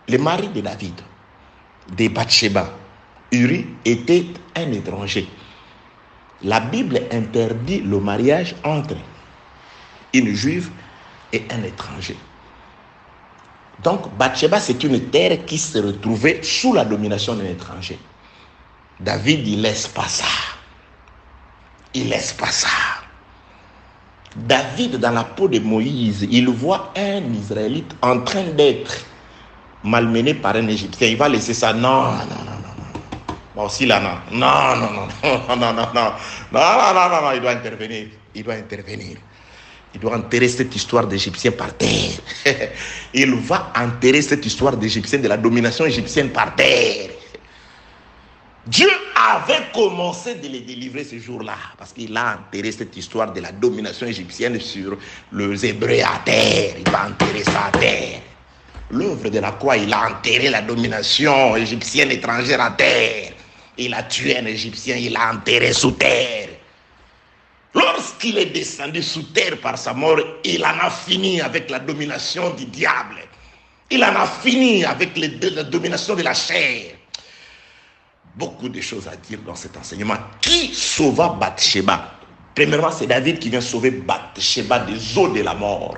de David, de Bathsheba, Uri, était un étranger. la Bible interdit le mariage entre une juive et un étranger. Donc, Bathsheba, c'est une terre qui se retrouvait sous la domination d'un étranger. David, il laisse pas ça. Il laisse pas ça. David, dans la peau de Moïse, il voit un Israélite en train d'être malmené par un Égyptien. Il va laisser ça. Non, non, non, non. Moi aussi, là, non. Non, non, non, non, non, non, non, non, non, non, non, il doit intervenir. Il doit intervenir. Il doit enterrer cette histoire d'Égyptien par terre. Il va enterrer cette histoire d'Égyptien, de la domination égyptienne par terre. Dieu avait commencé de les délivrer ce jour-là, parce qu'il a enterré cette histoire de la domination égyptienne sur les Hébreux à terre. Il va enterrer ça à terre. L'œuvre de la croix, il a enterré la domination égyptienne étrangère à terre. Il a tué un Égyptien, il l'a enterré sous terre. Lorsqu'il est descendu sous terre par sa mort, il en a fini avec la domination du diable. Il en a fini avec la domination de la chair. Beaucoup de choses à dire dans cet enseignement. Qui sauva Bathsheba? Premièrement, c'est David qui vient sauver Bathsheba des eaux de la mort.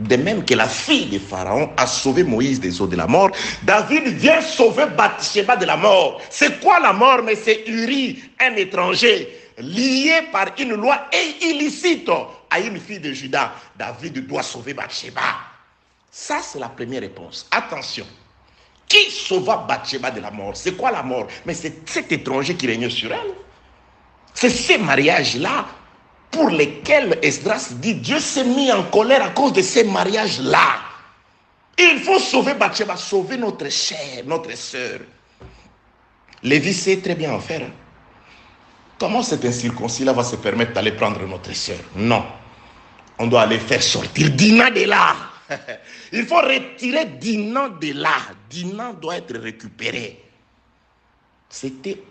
De même que la fille de Pharaon a sauvé Moïse des eaux de la mort, David vient sauver Bathsheba de la mort. C'est quoi la mort? Mais c'est Uri, un étranger, lié par une loi illicite à une fille de Juda. David doit sauver Bathsheba. Ça, c'est la première réponse. Attention. Qui sauva Bathsheba de la mort? C'est quoi la mort? Mais c'est cet étranger qui régnait sur elle. C'est ces mariages-là pour lesquels Esdras dit Dieu s'est mis en colère à cause de ces mariages-là. Il faut sauver Bathsheba, sauver notre chair, notre sœur. Lévi sait très bien en faire. Hein? Comment cet incirconcis-là va se permettre d'aller prendre notre sœur? Non. On doit aller faire sortir Dina de là. Il faut retirer Dinan de là. Dinan doit être récupéré. C'était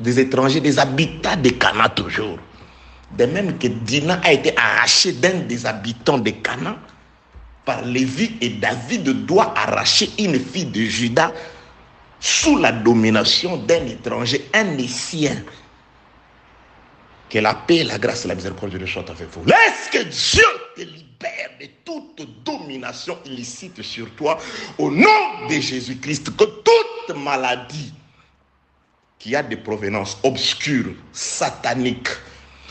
des étrangers, des habitants de Cana toujours. De même que Dinan a été arraché d'un des habitants de Cana par Lévi, et David doit arracher une fille de Juda sous la domination d'un étranger, un Essien. Que la paix, la grâce et la miséricorde de Dieu soient avec vous. Laisse que Dieu te libère de toute domination illicite sur toi au nom de Jésus-Christ. Que toute maladie qui a des provenances obscures, sataniques,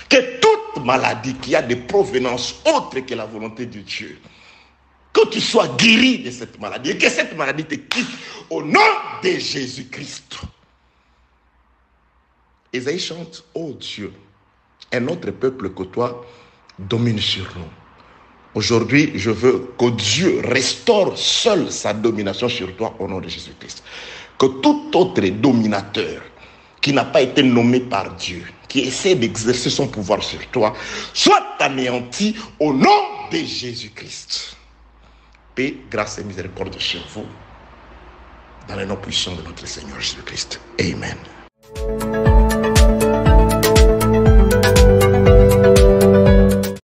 que toute maladie qui a des provenances autres que la volonté de Dieu, que tu sois guéri de cette maladie et que cette maladie te quitte au nom de Jésus-Christ. Ésaïe chante, oh Dieu, un autre peuple que toi domine sur nous. Aujourd'hui, je veux que Dieu restaure seul sa domination sur toi au nom de Jésus-Christ. Que tout autre dominateur qui n'a pas été nommé par Dieu, qui essaie d'exercer son pouvoir sur toi, soit anéanti au nom de Jésus-Christ. Paix, grâce et miséricorde sur vous, dans le nom puissant de notre Seigneur Jésus-Christ. Amen.